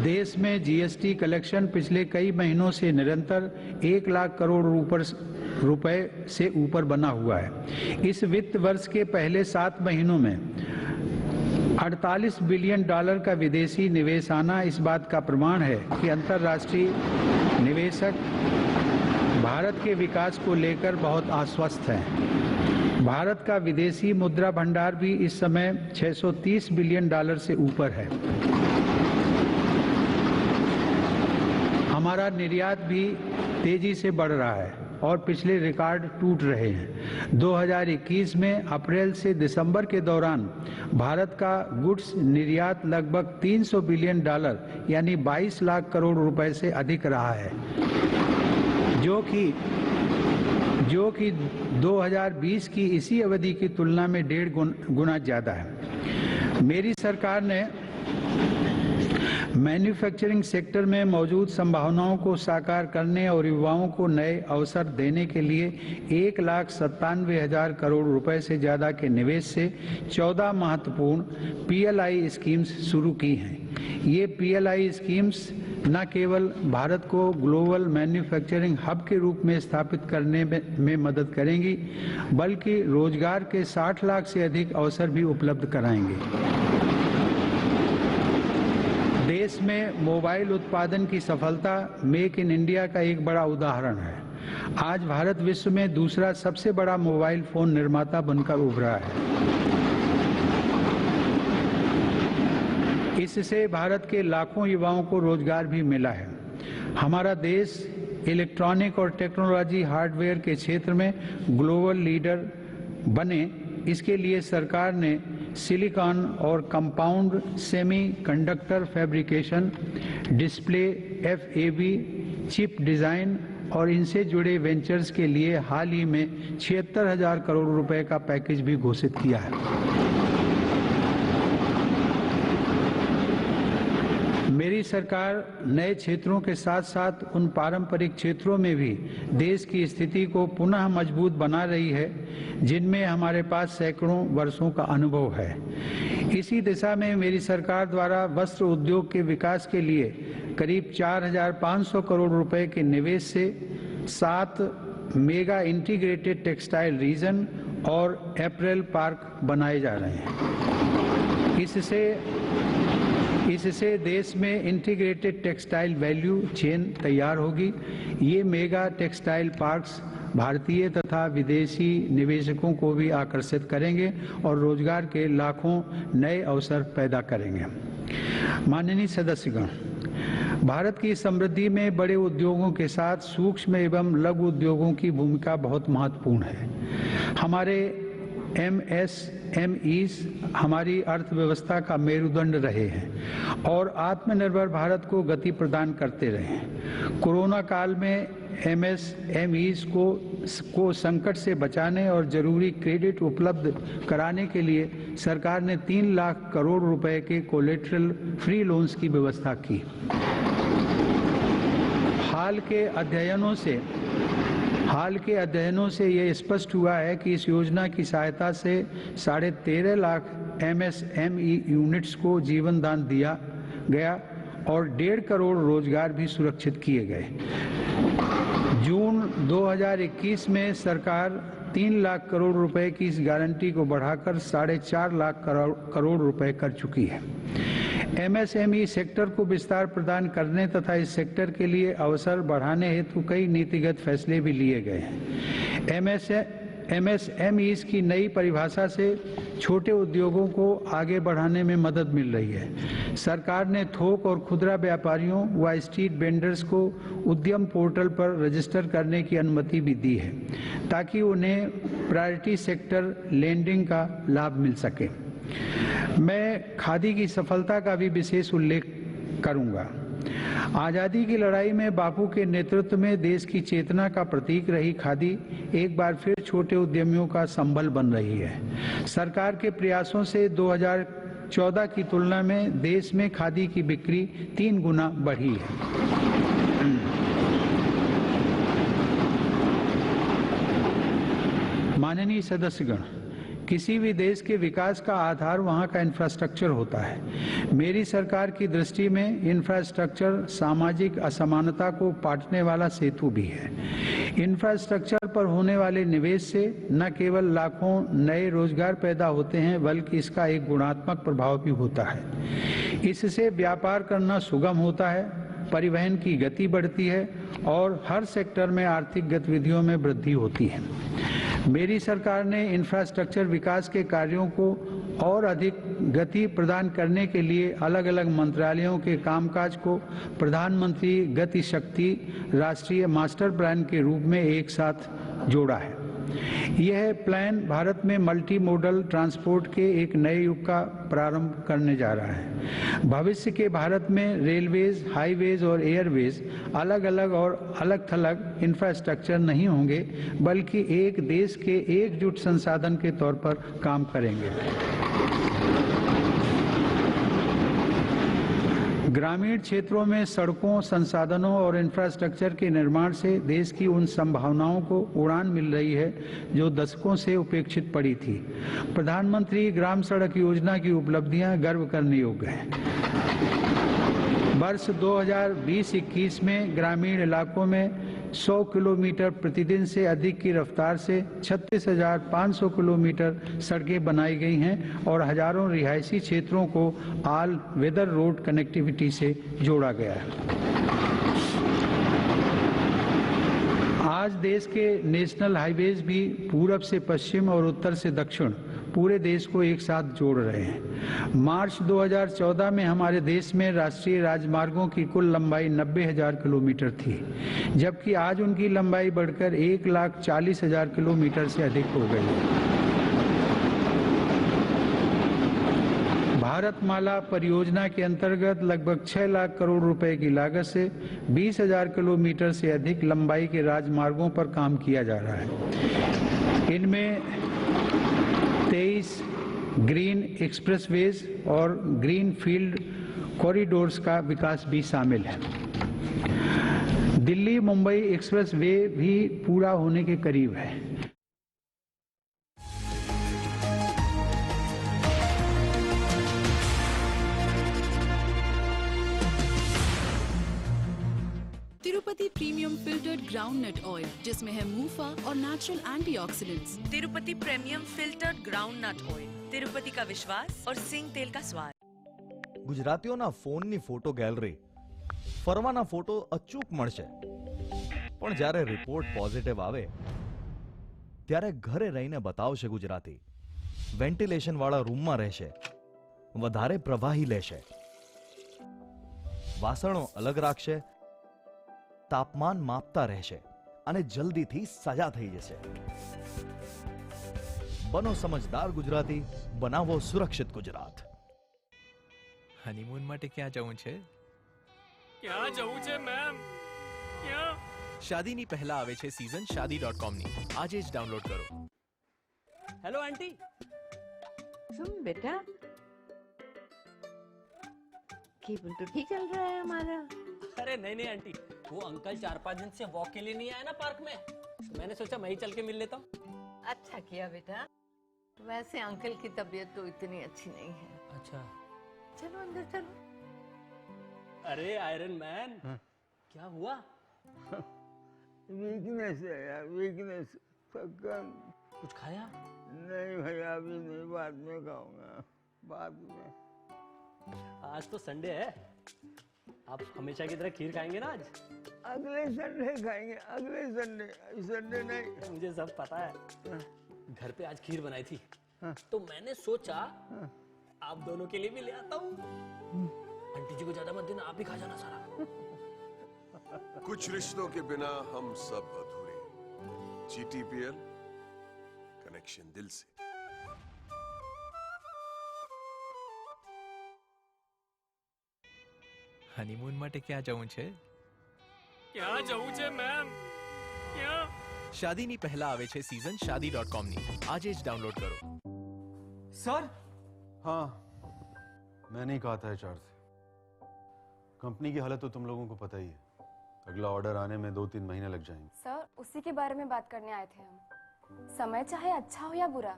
देश में जीएसटी कलेक्शन पिछले कई महीनों से निरंतर 1 लाख करोड़ रुपए से ऊपर बना हुआ है। इस वित्त वर्ष के पहले 7 महीनों में 48 बिलियन डॉलर का विदेशी निवेश आना इस बात का प्रमाण है कि अंतर्राष्ट्रीय निवेशक भारत के विकास को लेकर बहुत आश्वस्त हैं। भारत का विदेशी मुद्रा भंडार भी इस समय 630 बिलियन डॉलर से ऊपर है। हमारा निर्यात भी तेजी से बढ़ रहा है और पिछले रिकॉर्ड टूट रहे हैं। 2021 में अप्रैल से दिसंबर के दौरान भारत का गुड्स निर्यात लगभग 300 बिलियन डॉलर यानी 22 लाख करोड़ रुपए से अधिक रहा है, जो कि 2020 की इसी अवधि की तुलना में 1.5 गुना ज़्यादा है। मेरी सरकार ने मैन्युफैक्चरिंग सेक्टर में मौजूद संभावनाओं को साकार करने और युवाओं को नए अवसर देने के लिए 1,97,000 करोड़ रुपए से ज़्यादा के निवेश से 14 महत्वपूर्ण PLI स्कीम्स शुरू की हैं। ये PLI स्कीम्स न केवल भारत को ग्लोबल मैन्युफैक्चरिंग हब के रूप में स्थापित करने में मदद करेंगी, बल्कि रोजगार के 60 लाख से अधिक अवसर भी उपलब्ध कराएंगे। देश में मोबाइल उत्पादन की सफलता मेक इन इंडिया का एक बड़ा उदाहरण है। आज भारत विश्व में दूसरा सबसे बड़ा मोबाइल फोन निर्माता बनकर उभरा है। इससे भारत के लाखों युवाओं को रोजगार भी मिला है। हमारा देश इलेक्ट्रॉनिक और टेक्नोलॉजी हार्डवेयर के क्षेत्र में ग्लोबल लीडर बने, इसके लिए सरकार ने सिलिकॉन और compound semiconductor fabrication, display, FAB, chip design और इनसे जुड़े वेंचर्स के लिए हाल ही में 76,000 करोड़ रुपए का पैकेज भी घोषित किया है। मेरी सरकार नए क्षेत्रों के साथ साथ उन पारंपरिक क्षेत्रों में भी देश की स्थिति को पुनः मजबूत बना रही है जिनमें हमारे पास सैकड़ों वर्षों का अनुभव है। इसी दिशा में मेरी सरकार द्वारा वस्त्र उद्योग के विकास के लिए करीब 4,500 करोड़ रुपए के निवेश से 7 मेगा इंटीग्रेटेड टेक्सटाइल रीजन और अपैरल पार्क बनाए जा रहे हैं। इससे देश में इंटीग्रेटेड टेक्सटाइल वैल्यू चेन तैयार होगी। ये मेगा टेक्सटाइल पार्क्स भारतीय तथा विदेशी निवेशकों को भी आकर्षित करेंगे और रोजगार के लाखों नए अवसर पैदा करेंगे। माननीय सदस्यगण, भारत की समृद्धि में बड़े उद्योगों के साथ सूक्ष्म एवं लघु उद्योगों की भूमिका बहुत महत्वपूर्ण है। हमारे MSMEs हमारी अर्थव्यवस्था का मेरुदंड रहे हैं और आत्मनिर्भर भारत को गति प्रदान करते रहे हैं। कोरोना काल में MSMEs को संकट से बचाने और जरूरी क्रेडिट उपलब्ध कराने के लिए सरकार ने 3 लाख करोड़ रुपए के कोलेटरल फ्री लोन्स की व्यवस्था की। हाल के अध्ययनों से ये स्पष्ट हुआ है कि इस योजना की सहायता से 13.5 लाख MSME यूनिट्स को जीवन दान दिया गया और 1.5 करोड़ रोजगार भी सुरक्षित किए गए। जून 2021 में सरकार 3 लाख करोड़ रुपए की इस गारंटी को बढ़ाकर 4.5 लाख करोड़ रुपए कर चुकी है। MSME सेक्टर को विस्तार प्रदान करने तथा इस सेक्टर के लिए अवसर बढ़ाने हेतु कई नीतिगत फैसले भी लिए गए हैं। MSMEs की नई परिभाषा से छोटे उद्योगों को आगे बढ़ाने में मदद मिल रही है। सरकार ने थोक और खुदरा व्यापारियों व स्ट्रीट वेंडर्स को उद्यम पोर्टल पर रजिस्टर करने की अनुमति भी दी है ताकि उन्हें प्रायोरिटी सेक्टर लेंडिंग का लाभ मिल सके। मैं खादी की सफलता का भी विशेष उल्लेख करूंगा। आज़ादी की लड़ाई में बापू के नेतृत्व में देश की चेतना का प्रतीक रही खादी एक बार फिर छोटे उद्यमियों का संबल बन रही है। सरकार के प्रयासों से 2014 की तुलना में देश में खादी की बिक्री 3 गुना बढ़ी है। माननीय सदस्यगण, किसी भी देश के विकास का आधार वहाँ का इंफ्रास्ट्रक्चर होता है। मेरी सरकार की दृष्टि में इंफ्रास्ट्रक्चर सामाजिक असमानता को पाटने वाला सेतु भी है। इंफ्रास्ट्रक्चर पर होने वाले निवेश से न केवल लाखों नए रोजगार पैदा होते हैं बल्कि इसका एक गुणात्मक प्रभाव भी होता है। इससे व्यापार करना सुगम होता है, परिवहन की गति बढ़ती है और हर सेक्टर में आर्थिक गतिविधियों में वृद्धि होती है। मेरी सरकार ने इंफ्रास्ट्रक्चर विकास के कार्यों को और अधिक गति प्रदान करने के लिए अलग अलग मंत्रालयों के कामकाज को प्रधानमंत्री गति शक्ति राष्ट्रीय मास्टर प्लान के रूप में एक साथ जोड़ा है। यह प्लान भारत में मल्टी मोडल ट्रांसपोर्ट के एक नए युग का प्रारंभ करने जा रहा है। भविष्य के भारत में रेलवेज, हाईवेज और एयरवेज अलग अलग और अलग थलग इंफ्रास्ट्रक्चर नहीं होंगे बल्कि एक देश के एकजुट संसाधन के तौर पर काम करेंगे। ग्रामीण क्षेत्रों में सड़कों, संसाधनों और इंफ्रास्ट्रक्चर के निर्माण से देश की उन संभावनाओं को उड़ान मिल रही है जो दशकों से उपेक्षित पड़ी थी। प्रधानमंत्री ग्राम सड़क योजना की उपलब्धियां गर्व करने योग्य हैं। वर्ष 2020-21 में ग्रामीण इलाकों में 100 किलोमीटर प्रतिदिन से अधिक की रफ्तार से 36,500 किलोमीटर सड़कें बनाई गई हैं और हजारों रिहायशी क्षेत्रों को ऑल वेदर रोड कनेक्टिविटी से जोड़ा गया है। आज देश के नेशनल हाईवेज भी पूरब से पश्चिम और उत्तर से दक्षिण पूरे देश को एक साथ जोड़ रहे हैं। मार्च 2014 में हमारे देश में राष्ट्रीय राजमार्गों की कुल लंबाई 90,000 किलोमीटर थी, जबकि आज उनकी लंबाई बढ़कर 1,40,000 किलोमीटर से अधिक हो गई है। भारतमाला परियोजना के अंतर्गत लगभग 6 लाख करोड़ रुपए की लागत से 20,000 किलोमीटर से अधिक लंबाई के राजमार्गों पर काम किया जा रहा है। इनमें 23 ग्रीन एक्सप्रेसवेज और ग्रीन फील्ड कॉरिडोर्स का विकास भी शामिल है। दिल्ली मुंबई एक्सप्रेस वे भी पूरा होने के करीब है। Tirupati premium filtered groundnut oil, जिसमें है मूफा और natural antioxidants. Tirupati premium filtered groundnut oil, Tirupati का विश्वास और सिंग तेल का स्वाद। ગુજરાતીઓના ફોનની ફોટો ગેલેરી ફરવાના ફોટો અચૂક મળશે, પણ જ્યારે રિપોર્ટ પોઝિટિવ આવે ત્યારે ઘરે રહીને બતાવશે ગુજરાતી। વેન્ટિલેશન વાળા રૂમમાં રહેશે, વધારે પ્રવાહી લેશે, વાસણો અલગ રાખશે, તાપમાન માપતા રહેશે અને જલ્દીથી સજા થઈ જશે। બનો સમજદાર ગુજરાતી, બનાવો સુરક્ષિત ગુજરાત. હનીમૂન માટે ક્યાં જવું છે? ક્યાં જવું છે મેમ? ક્યાં? શાદીની પહેલા આવે છે સીઝન shaadi.com ની. આજે જ ડાઉનલોડ કરો. Hello aunty. सुन बेटा, केबल तो ठीक चल रहा है हमारा। अरे नहीं नहीं आंटी, वो अंकल 4-5 दिन से वॉक के लिए नहीं आया ना पार्क में, मैंने सोचा मैं ही चल के मिल लेता हूँ। अच्छा किया बेटा। वैसे अंकल की तबीयत तो इतनी अच्छी नहीं है। अच्छा। चलो अंदर चलो। अरे आयरन मैन, क्या हुआ? वीकनेस है यार, वीकनेस। थकान। कुछ खाया? नहीं भैया, अभी नहीं, बाद में खाऊंगा, बाद में। आज तो संडे है, आप हमेशा की तरह खीर खाएंगे ना आज? अगले संडे खाएंगे, अगले संडे, संडे नहीं। मुझे सब पता है। घर पे आज खीर बनाई थी, तो मैंने सोचा आप दोनों के लिए भी ले आता हूँ। आंटी जी को ज्यादा मत देना, आप ही खा जाना सारा। कुछ रिश्तों के बिना हम सब अधूरे। GTPL, कनेक्शन दिल से। હનીમૂન માટે ક્યાં જવું છે? ક્યાં જવું છે મેમ? ક્યાં? શાદીની પહેલા આવે છે સીઝન shaadi.com ની. આજે જ ડાઉનલોડ કરો. सर, हाँ, मैंने ही कहा था HR से। कंपनी की हालत तो तुम लोगों को पता ही है। अगला ऑर्डर आने में 2-3 महीने लग जाएंगे। सर, उसी के बारे में बात करने आए थे हम। समय चाहे अच्छा हो या बुरा,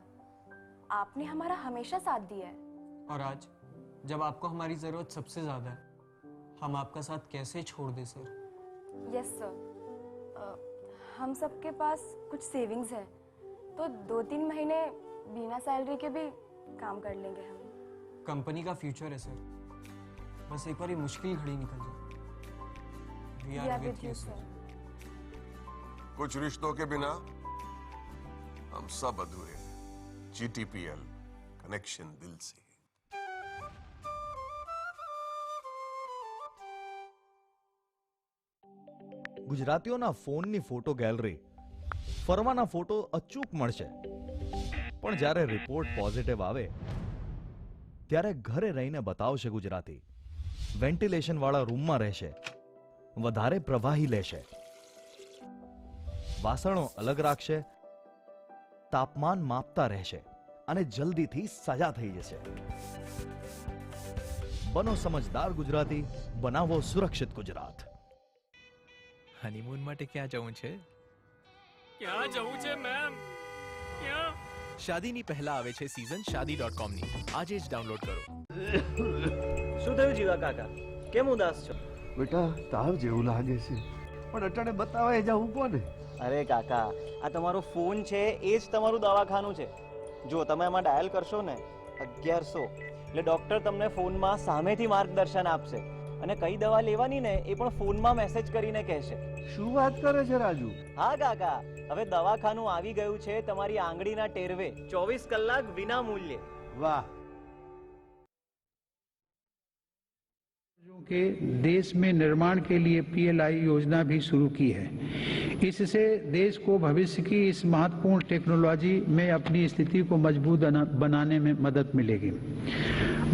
आपने हमारा हमेशा साथ दिया है। और आज जब आपको हमारी जरूरत सबसे ज्यादा है, हम आपका साथ कैसे छोड़ दें सर? यस सर, हम सबके पास कुछ सेविंग्स है, तो 2-3 महीने बिना सैलरी के भी काम कर लेंगे हम। कंपनी का फ्यूचर है सर, बस एक बार ये मुश्किल घड़ी निकल जाए। We We are are with with you, you, sir. sir. कुछ रिश्तों के बिना हम सब अधूरे। GTPL, कनेक्शन दिल से। ગુજરાતીઓના ફોનની ફોટો ગેલેરી, ફરવાના ફોટો અચૂક મળશે, પણ જ્યારે રિપોર્ટ પોઝિટિવ આવે ત્યારે ઘરે રહીને બતાવશે ગુજરાતી. વેન્ટિલેશન વાળા રૂમમાં રહેશે, વધારે પ્રવાહી લેશે, વાસણો અલગ રાખશે, તાપમાન માપતા રહેશે અને જલ્દીથી સજા થઈ જશે. બનો સમજદાર ગુજરાતી, બનાવો સુરક્ષિત ગુજરાત. હનીમૂન માટે ક્યાં જવું છે? ક્યાં જવું છે મેમ? ક્યાં? શાદીની પહેલા આવે છે સીઝન shaadi.com ની. આજે જ ડાઉનલોડ કરો. શું થયું જીવા કાકા? કેમ ઉદાસ છો? बेटा, ताव जेवू लागे छे, पण अटाणे बतावे जाऊं कोने? અરે કાકા, આ તમારો ફોન છે એ જ તમારું દવાખાનું છે. જો તમે આમાં ડાયલ કરશો ને 1100, એટલે ડોક્ટર તમને ફોનમાં સામેથી માર્ગદર્શન આપશે અને કઈ દવા લેવાની ને એ પણ ફોનમાં મેસેજ કરીને કહેશે. શું વાત કરે છે રાજુ? હા કાકા, હવે દવાખાનું આવી ગયું છે તમારી આંગળીના ટેરવે, 24 કલાક વિના મૂલ્યે. वाह, के देश में निर्माण के लिए PLI योजना भी शुरू की है। इससे देश को भविष्य की इस महत्वपूर्ण टेक्नोलॉजी में अपनी स्थिति को मजबूत बनाने में मदद मिलेगी।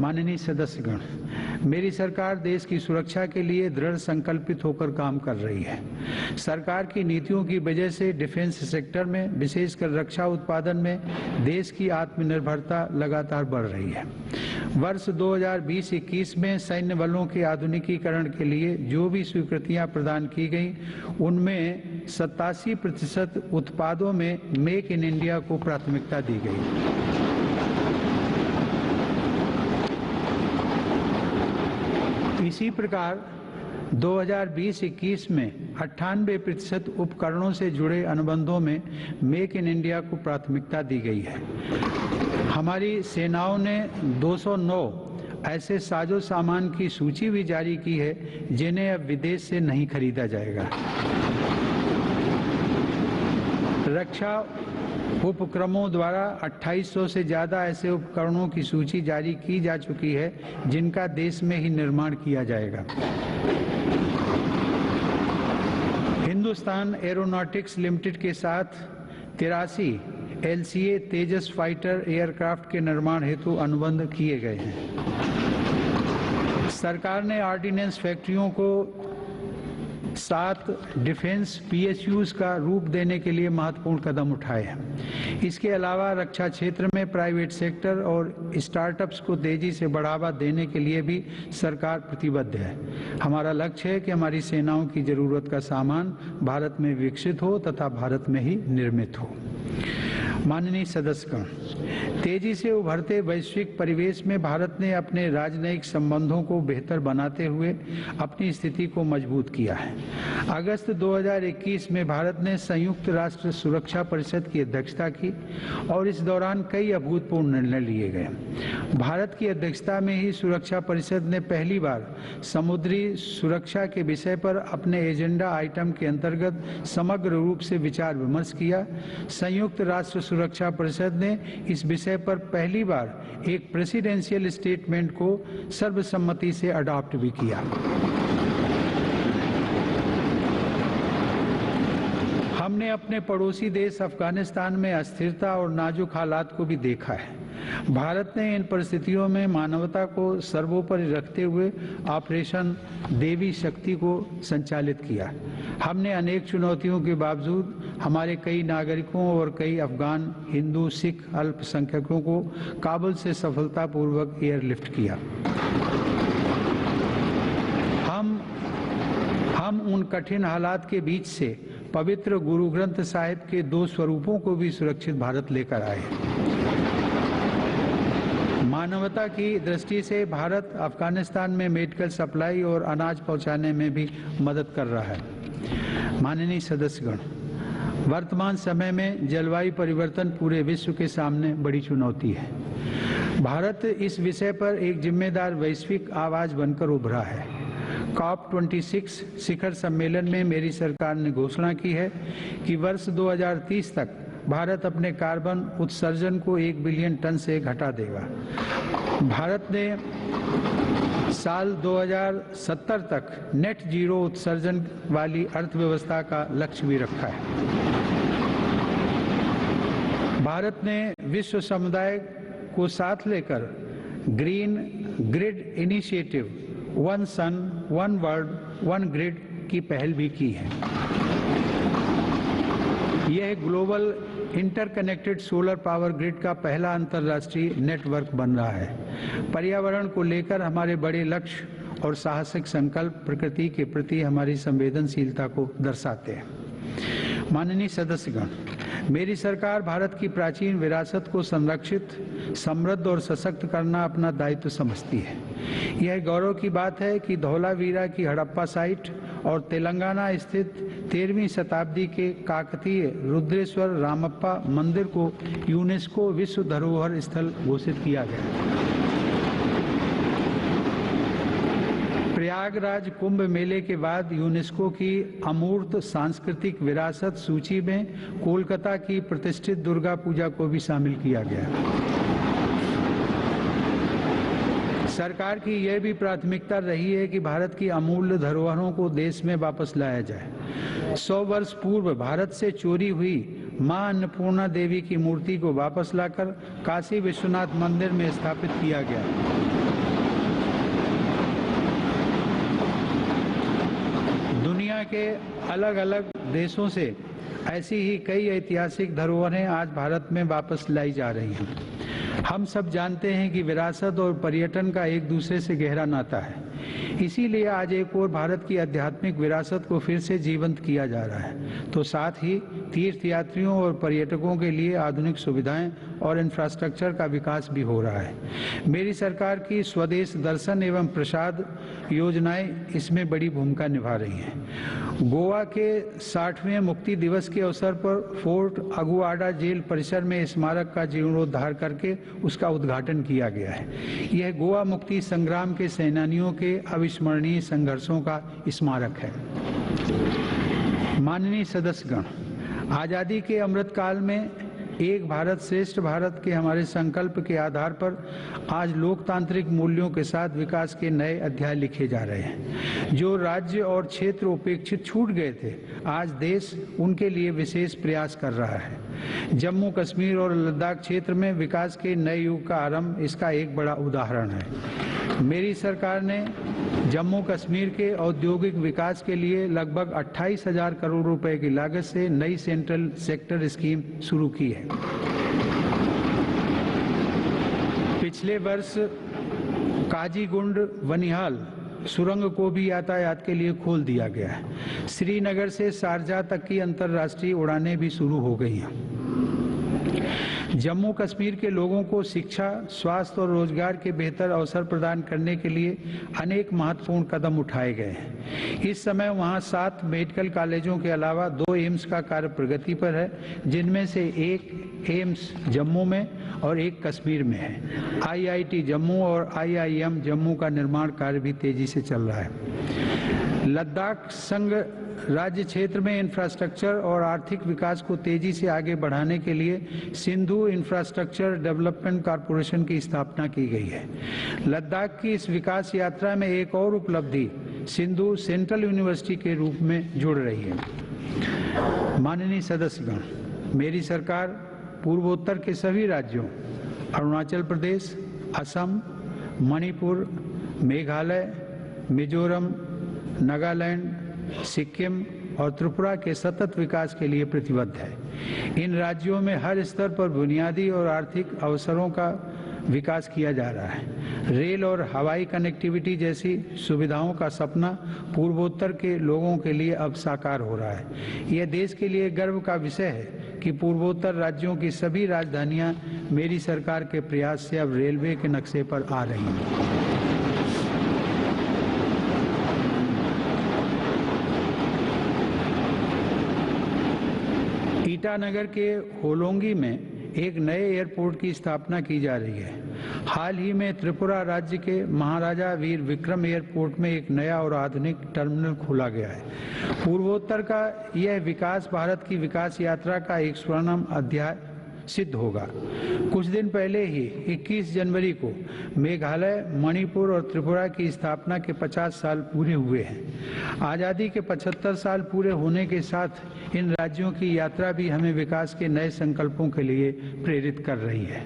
माननीय सदस्यगण, मेरी सरकार देश की सुरक्षा के लिए दृढ़ संकल्पित होकर काम कर रही है। सरकार की नीतियों की वजह से डिफेंस सेक्टर में, विशेषकर रक्षा उत्पादन में देश की आत्मनिर्भरता लगातार बढ़ रही है। वर्ष 2020-21 में सैन्य बलों के आधुनिकीकरण के लिए जो भी स्वीकृतियां प्रदान की गई, उनमें 87% उत्पादों में मेक इन इंडिया को प्राथमिकता दी गई। इसी प्रकार 2020-21 में 98% उपकरणों से जुड़े अनुबंधों में मेक इन इंडिया को प्राथमिकता दी गई है। हमारी सेनाओं ने 209 ऐसे साजो सामान की सूची भी जारी की है जिन्हें अब विदेश से नहीं खरीदा जाएगा। रक्षा उपक्रमों द्वारा 2800 से ज्यादा ऐसे उपकरणों की सूची जारी की जा चुकी है जिनका देश में ही निर्माण किया जाएगा। हिंदुस्तान एरोनॉटिक्स लिमिटेड के साथ 83 LCA तेजस फाइटर एयरक्राफ्ट के निर्माण हेतु अनुबंध किए गए हैं। सरकार ने ऑर्डिनेंस फैक्ट्रियों को 7 डिफेंस PSUs का रूप देने के लिए महत्वपूर्ण कदम उठाए हैं। इसके अलावा रक्षा क्षेत्र में प्राइवेट सेक्टर और स्टार्टअप्स को तेजी से बढ़ावा देने के लिए भी सरकार प्रतिबद्ध है। हमारा लक्ष्य है कि हमारी सेनाओं की जरूरत का सामान भारत में विकसित हो तथा भारत में ही निर्मित हो। माननीय सदस्यगण, तेजी से उभरते वैश्विक परिवेश में भारत ने अपने राजनयिक संबंधों को बेहतर बनाते हुए अपनी स्थिति को मजबूत किया है। अगस्त 2021 में भारत ने संयुक्त राष्ट्र सुरक्षा परिषद की अध्यक्षता की और इस दौरान कई अभूतपूर्व निर्णय लिए गए। भारत की अध्यक्षता में ही सुरक्षा परिषद ने पहली बार समुद्री सुरक्षा के विषय पर अपने एजेंडा आइटम के अंतर्गत समग्र रूप से विचार विमर्श किया। संयुक्त राष्ट्र सुरक्षा परिषद ने इस विषय पर पहली बार एक प्रेसिडेंशियल स्टेटमेंट को सर्वसम्मति से अडॉप्ट भी किया। हमने अपने पड़ोसी देश अफगानिस्तान में अस्थिरता और नाजुक हालात को भी देखा है। भारत ने इन परिस्थितियों में मानवता को सर्वोपरि रखते हुए ऑपरेशन देवी शक्ति को संचालित किया। हमने अनेक चुनौतियों के बावजूद हमारे कई नागरिकों और कई अफगान हिंदू सिख अल्पसंख्यकों को काबुल से सफलतापूर्वक एयरलिफ्ट किया। हम उन कठिन हालात के बीच से पवित्र गुरु ग्रंथ साहिब के 2 स्वरूपों को भी सुरक्षित भारत लेकर आए। मानवता की दृष्टि से भारत अफगानिस्तान में मेडिकल सप्लाई और अनाज पहुंचाने में भी मदद कर रहा है। माननीय सदस्यगण, वर्तमान समय में जलवायु परिवर्तन पूरे विश्व के सामने बड़ी चुनौती है। भारत इस विषय पर एक जिम्मेदार वैश्विक आवाज बनकर उभरा है। COP26 शिखर सम्मेलन में मेरी सरकार ने घोषणा की है कि वर्ष 2030 तक भारत अपने कार्बन उत्सर्जन को 1 बिलियन टन से घटा देगा। भारत ने साल 2070 तक नेट जीरो उत्सर्जन वाली अर्थव्यवस्था का लक्ष्य भी रखा है। भारत ने विश्व समुदाय को साथ लेकर green grid initiative one sun one world one grid की पहल भी की है। यह global interconnected solar power grid का पहला अंतर्राष्ट्रीय नेटवर्क बन रहा है। पर्यावरण को लेकर हमारे बड़े लक्ष्य और साहसिक संकल्प प्रकृति के प्रति हमारी संवेदनशीलता को दर्शाते हैं। माननीय सदस्यगण, मेरी सरकार भारत की प्राचीन विरासत को संरक्षित, समृद्ध और सशक्त करना अपना दायित्व समझती है। यह गौरव की बात है कि धौलावीरा की हड़प्पा साइट और तेलंगाना स्थित 13वीं शताब्दी के काकतीय रुद्रेश्वर रामप्पा मंदिर को यूनेस्को विश्व धरोहर स्थल घोषित किया गया। प्रयागराज कुंभ मेले के बाद यूनेस्को की अमूर्त सांस्कृतिक विरासत सूची में कोलकाता की प्रतिष्ठित दुर्गा पूजा को भी शामिल किया गया। सरकार की यह भी प्राथमिकता रही है कि भारत की अमूल्य धरोहरों को देश में वापस लाया जाए। 100 वर्ष पूर्व भारत से चोरी हुई मां अन्नपूर्णा देवी की मूर्ति को वापस लाकर काशी विश्वनाथ मंदिर में स्थापित किया गया। दुनिया के अलग अलग देशों से ऐसी ही कई ऐतिहासिक धरोहरें आज भारत में वापस लाई जा रही हैं। हम सब जानते हैं कि विरासत और पर्यटन का एक दूसरे से गहरा नाता है। इसीलिए आज एक और भारत की आध्यात्मिक विरासत को फिर से जीवंत किया जा रहा है, तो साथ ही तीर्थयात्रियों और पर्यटकों के लिए आधुनिक सुविधाएं और इंफ्रास्ट्रक्चर का विकास भी हो रहा है। मेरी सरकार की स्वदेश दर्शन एवं प्रसाद योजनाएं इसमें बड़ी भूमिका निभा रही हैं। गोवा के 60वें मुक्ति दिवस के अवसर पर फोर्ट अगुआडा जेल परिसर में स्मारक का जीर्णोद्धार करके उसका उद्घाटन किया गया है। यह गोवा मुक्ति संग्राम के सेनानियों के अविस्मरणीय संघर्षों का स्मारक है। माननीय सदस्यगण, आजादी के अमृत काल में एक भारत श्रेष्ठ भारत के हमारे संकल्प के आधार पर आज लोकतांत्रिक मूल्यों के साथ विकास के नए अध्याय लिखे जा रहे हैं। जो राज्य और क्षेत्र उपेक्षित छूट गए थे, आज देश उनके लिए विशेष प्रयास कर रहा है। जम्मू कश्मीर और लद्दाख क्षेत्र में विकास के नए युग का आरंभ इसका एक बड़ा उदाहरण है। मेरी सरकार ने जम्मू कश्मीर के औद्योगिक विकास के लिए लगभग 28,000 करोड़ रुपए की लागत से नई सेंट्रल सेक्टर स्कीम शुरू की है। पिछले वर्ष काजीगुंड वनिहाल सुरंग को भी यातायात के लिए खोल दिया गया है। श्रीनगर से शारजाह तक की अंतर्राष्ट्रीय उड़ानें भी शुरू हो गई हैं। जम्मू कश्मीर के लोगों को शिक्षा, स्वास्थ्य और रोजगार के बेहतर अवसर प्रदान करने के लिए अनेक महत्वपूर्ण कदम उठाए गए हैं। इस समय वहां 7 मेडिकल कॉलेजों के अलावा 2 एम्स का कार्य प्रगति पर है, जिनमें से एक एम्स जम्मू में और एक कश्मीर में है। IIT जम्मू और IIM जम्मू का निर्माण कार्य भी तेजी से चल रहा है। लद्दाख संघ राज्य क्षेत्र में इंफ्रास्ट्रक्चर और आर्थिक विकास को तेजी से आगे बढ़ाने के लिए सिंधु इंफ्रास्ट्रक्चर डेवलपमेंट कॉरपोरेशन की स्थापना की गई है। लद्दाख की इस विकास यात्रा में एक और उपलब्धि सिंधु सेंट्रल यूनिवर्सिटी के रूप में जुड़ रही है। माननीय सदस्यगण, मेरी सरकार पूर्वोत्तर के सभी राज्यों अरुणाचल प्रदेश, असम, मणिपुर, मेघालय, मिजोरम, नागालैंड, सिक्किम और त्रिपुरा के सतत विकास के लिए प्रतिबद्ध है। इन राज्यों में हर स्तर पर बुनियादी और आर्थिक अवसरों का विकास किया जा रहा है। रेल और हवाई कनेक्टिविटी जैसी सुविधाओं का सपना पूर्वोत्तर के लोगों के लिए अब साकार हो रहा है। यह देश के लिए गर्व का विषय है कि पूर्वोत्तर राज्यों की सभी राजधानियां मेरी सरकार के प्रयास से अब रेलवे के नक्शे पर आ रही हैं। ईटानगर के होलोंगी में एक नए एयरपोर्ट की स्थापना की जा रही है। हाल ही में त्रिपुरा राज्य के महाराजा वीर विक्रम एयरपोर्ट में एक नया और आधुनिक टर्मिनल खोला गया है। पूर्वोत्तर का यह विकास भारत की विकास यात्रा का एक स्वर्णिम अध्याय सिद्ध होगा। कुछ दिन पहले ही 21 जनवरी को मेघालय, मणिपुर और त्रिपुरा की स्थापना के 50 साल पूरे हुए हैं। आज़ादी के 75 साल पूरे होने के साथ इन राज्यों की यात्रा भी हमें विकास के नए संकल्पों के लिए प्रेरित कर रही है।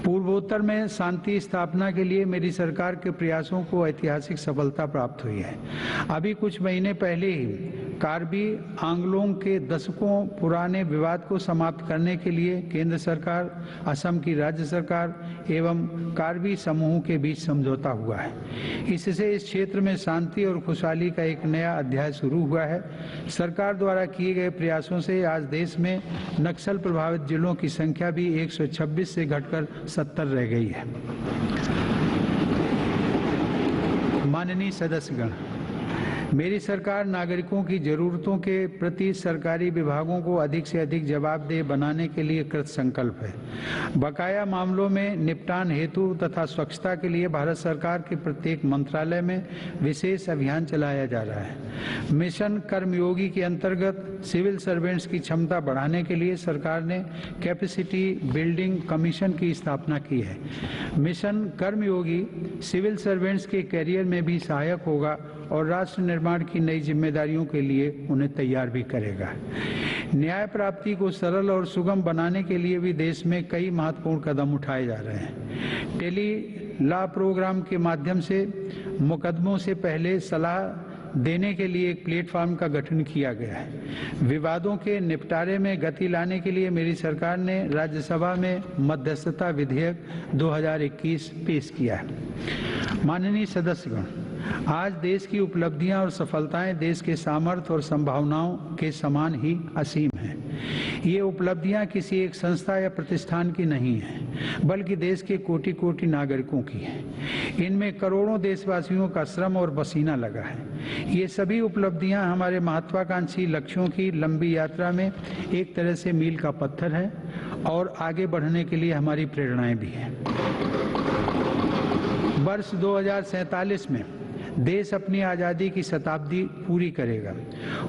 पूर्वोत्तर में शांति स्थापना के लिए मेरी सरकार के प्रयासों को ऐतिहासिक सफलता प्राप्त हुई है। अभी कुछ महीने पहले ही कार्बी आंगलोंग के दशकों पुराने विवाद को समाप्त करने के लिए केंद्र सरकार, असम की राज्य सरकार एवं कार्बी समूह के बीच समझौता हुआ है। इससे इस क्षेत्र में शांति और खुशहाली का एक नया अध्याय शुरू हुआ है। सरकार द्वारा किए गए प्रयासों से आज देश में नक्सल प्रभावित जिलों की संख्या भी 126 से घटकर 70 रह गई है। माननीय सदस्यगण, मेरी सरकार नागरिकों की जरूरतों के प्रति सरकारी विभागों को अधिक से अधिक जवाबदेह बनाने के लिए कृत संकल्प है। बकाया मामलों में निपटान हेतु तथा स्वच्छता के लिए भारत सरकार के प्रत्येक मंत्रालय में विशेष अभियान चलाया जा रहा है। मिशन कर्मयोगी के अंतर्गत सिविल सर्वेंट्स की क्षमता बढ़ाने के लिए सरकार ने कैपेसिटी बिल्डिंग कमीशन की स्थापना की है। मिशन कर्मयोगी सिविल सर्वेंट्स के करियर में भी सहायक होगा और राष्ट्र निर्माण की नई जिम्मेदारियों के लिए उन्हें तैयार भी करेगा। न्याय प्राप्ति को सरल और सुगम बनाने के लिए भी देश में कई महत्वपूर्ण कदम उठाए जा रहे हैं। टेली लॉ प्रोग्राम के माध्यम से मुकदमों से पहले सलाह देने के लिए एक प्लेटफॉर्म का गठन किया गया है। विवादों के निपटारे में गति लाने के लिए मेरी सरकार ने राज्यसभा में मध्यस्थता विधेयक 2021 पेश किया है। माननीय सदस्यगण, आज देश की उपलब्धियां और सफलताएं देश के सामर्थ्य और संभावनाओं के समान ही असीम हैं। ये उपलब्धियां किसी एक संस्था या प्रतिष्ठान की नहीं हैं, बल्कि देश के कोटि कोटि नागरिकों की हैं। इनमें करोड़ों देशवासियों का श्रम और पसीना लगा है। ये सभी उपलब्धियां हमारे महत्वाकांक्षी लक्ष्यों की लंबी यात्रा में एक तरह से मील का पत्थर है और आगे बढ़ने के लिए हमारी प्रेरणाएं भी हैं। वर्ष 2047 में देश अपनी आज़ादी की शताब्दी पूरी करेगा।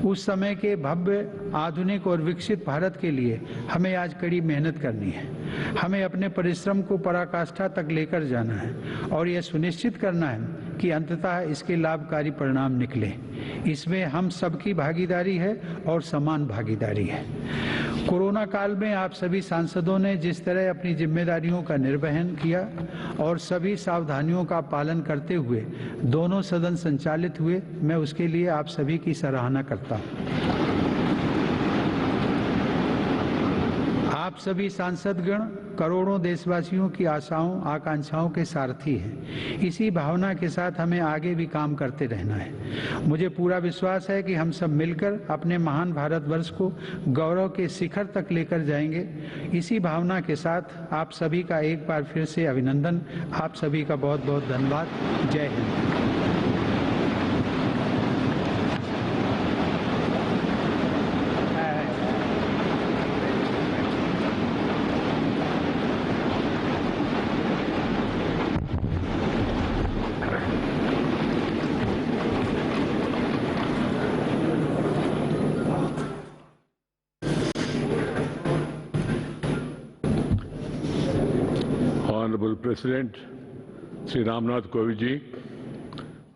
उस समय के भव्य, आधुनिक और विकसित भारत के लिए हमें आज कड़ी मेहनत करनी है। हमें अपने परिश्रम को पराकाष्ठा तक लेकर जाना है और यह सुनिश्चित करना है कि अंततः इसके लाभकारी परिणाम निकले। इसमें हम सबकी भागीदारी है और समान भागीदारी है। कोरोना काल में आप सभी सांसदों ने जिस तरह अपनी जिम्मेदारियों का निर्वहन किया और सभी सावधानियों का पालन करते हुए दोनों सदन संचालित हुए, मैं उसके लिए आप सभी की सराहना करता हूं। आप सभी सांसदगण करोड़ों देशवासियों की आशाओं, आकांक्षाओं के सारथी हैं। इसी भावना के साथ हमें आगे भी काम करते रहना है। मुझे पूरा विश्वास है कि हम सब मिलकर अपने महान भारतवर्ष को गौरव के शिखर तक लेकर जाएंगे। इसी भावना के साथ आप सभी का एक बार फिर से अभिनंदन। आप सभी का बहुत बहुत धन्यवाद। जय Hind. Honorable President Sri Ramnath Kovind ji,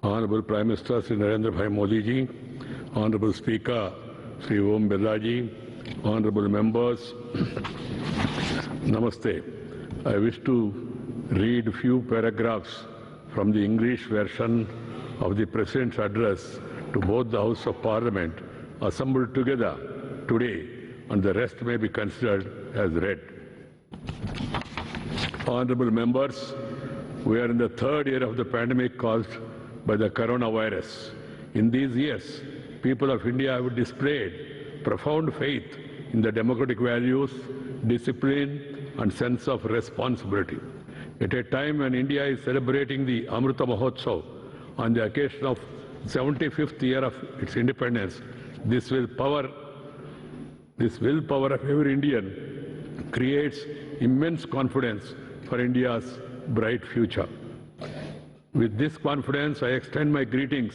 Honorable Prime Minister Sri Narendra Bhai Modi ji, Honorable Speaker Sri Om Birla ji, Honorable Members, Namaste. I wish to read a few paragraphs from the English version of the President's address to both the House of Parliament assembled together today, and the rest may be considered as read. Honorable members, we are in the third year of the pandemic caused by the coronavirus. In these years, people of India have displayed profound faith in the democratic values, discipline, and sense of responsibility. At a time when India is celebrating the Amrita Mahotsav on the occasion of 75th year of its independence, this willpower of every Indian creates immense confidence for India's bright future. With this confidence, I extend my greetings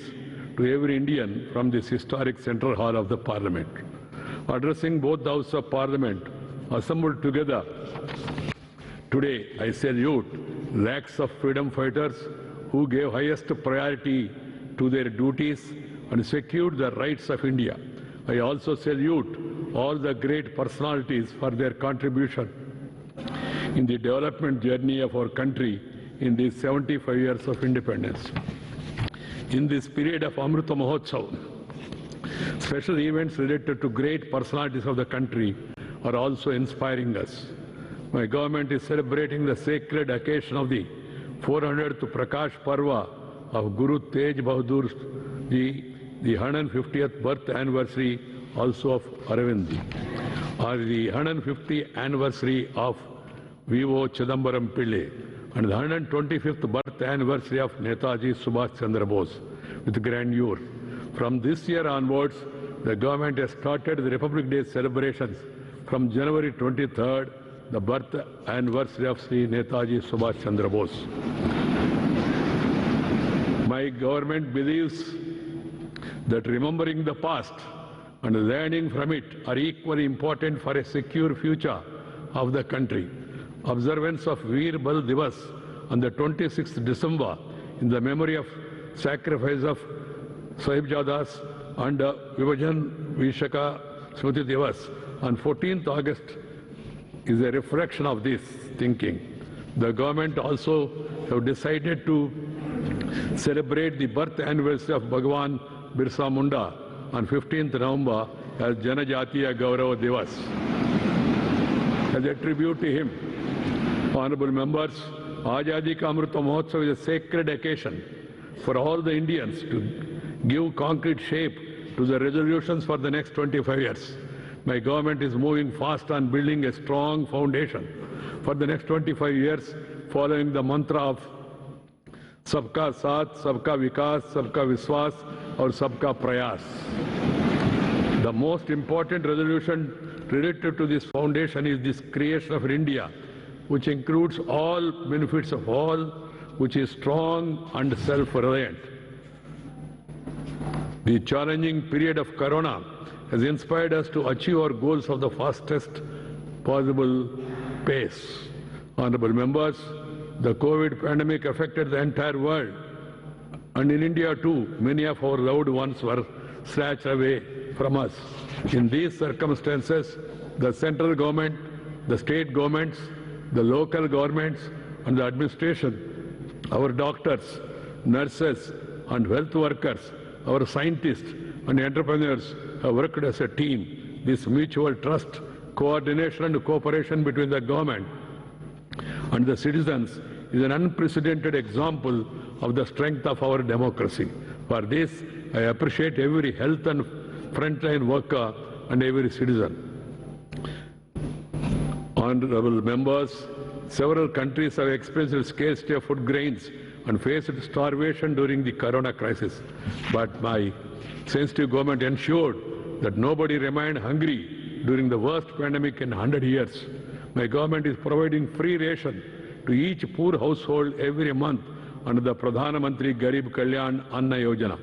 to every Indian from this historic central hall of the Parliament. Addressing both the House of Parliament assembled together today, I salute lakhs of freedom fighters who gave highest priority to their duties and secured the rights of India. I also salute all the great personalities for their contribution in the development journey of our country in these 75 years of independence. In this period of Amrita Mahotsav, special events related to great personalities of the country are also inspiring us. My government is celebrating the sacred occasion of the 400th Prakash Parva of Guru Tej Bahadur Ji, the 150th birth anniversary also of Arvind Ji, or the 150th anniversary of V.O. Chidambaram Pillai, and the 125th birth anniversary of Netaji Subhash Chandra Bose with grandeur. From this year onwards, the government has started the Republic Day celebrations from January 23rd, the birth anniversary of Sri Netaji Subhash Chandra Bose. My government believes that remembering the past and learning from it are equally important for a secure future of the country. Observance of Veer Bal Divas on the 26th December in the memory of sacrifice of Sahibjadas and Vibhajan Vishaka Smriti Divas on 14th August is a reflection of this thinking. The government also have decided to celebrate the birth anniversary of Bhagwan Birsa Munda on 15th November as Janajatiya Gaurava Divas. As a tribute to him, honorable members, Azadi Ka Amrita Mahotsav is a sacred occasion for all the Indians to give concrete shape to the resolutions for the next 25 years. My government is moving fast on building a strong foundation for the next 25 years, following the mantra of Sabka Saath, Sabka Vikas, Sabka Viswas, or Sabka Prayas. The most important resolution related to this foundation is this creation of India, which includes all benefits of all, which is strong and self-reliant. The challenging period of Corona has inspired us to achieve our goals of the fastest possible pace. Honorable members, the COVID pandemic affected the entire world, and in India too, many of our loved ones were snatched away from us. In these circumstances, the central government, the state governments, the local governments, and the administration, our doctors, nurses, and health workers, our scientists and entrepreneurs have worked as a team. This mutual trust, coordination, and cooperation between the government and the citizens is an unprecedented example of the strength of our democracy. For this, I appreciate every health and frontline worker and every citizen. Honorable members, several countries have experienced scarcity of food grains and faced starvation during the corona crisis. But my sensitive government ensured that nobody remained hungry during the worst pandemic in 100 years. My government is providing free ration to each poor household every month under the Pradhan Mantri Garib Kalyan Anna Yojana.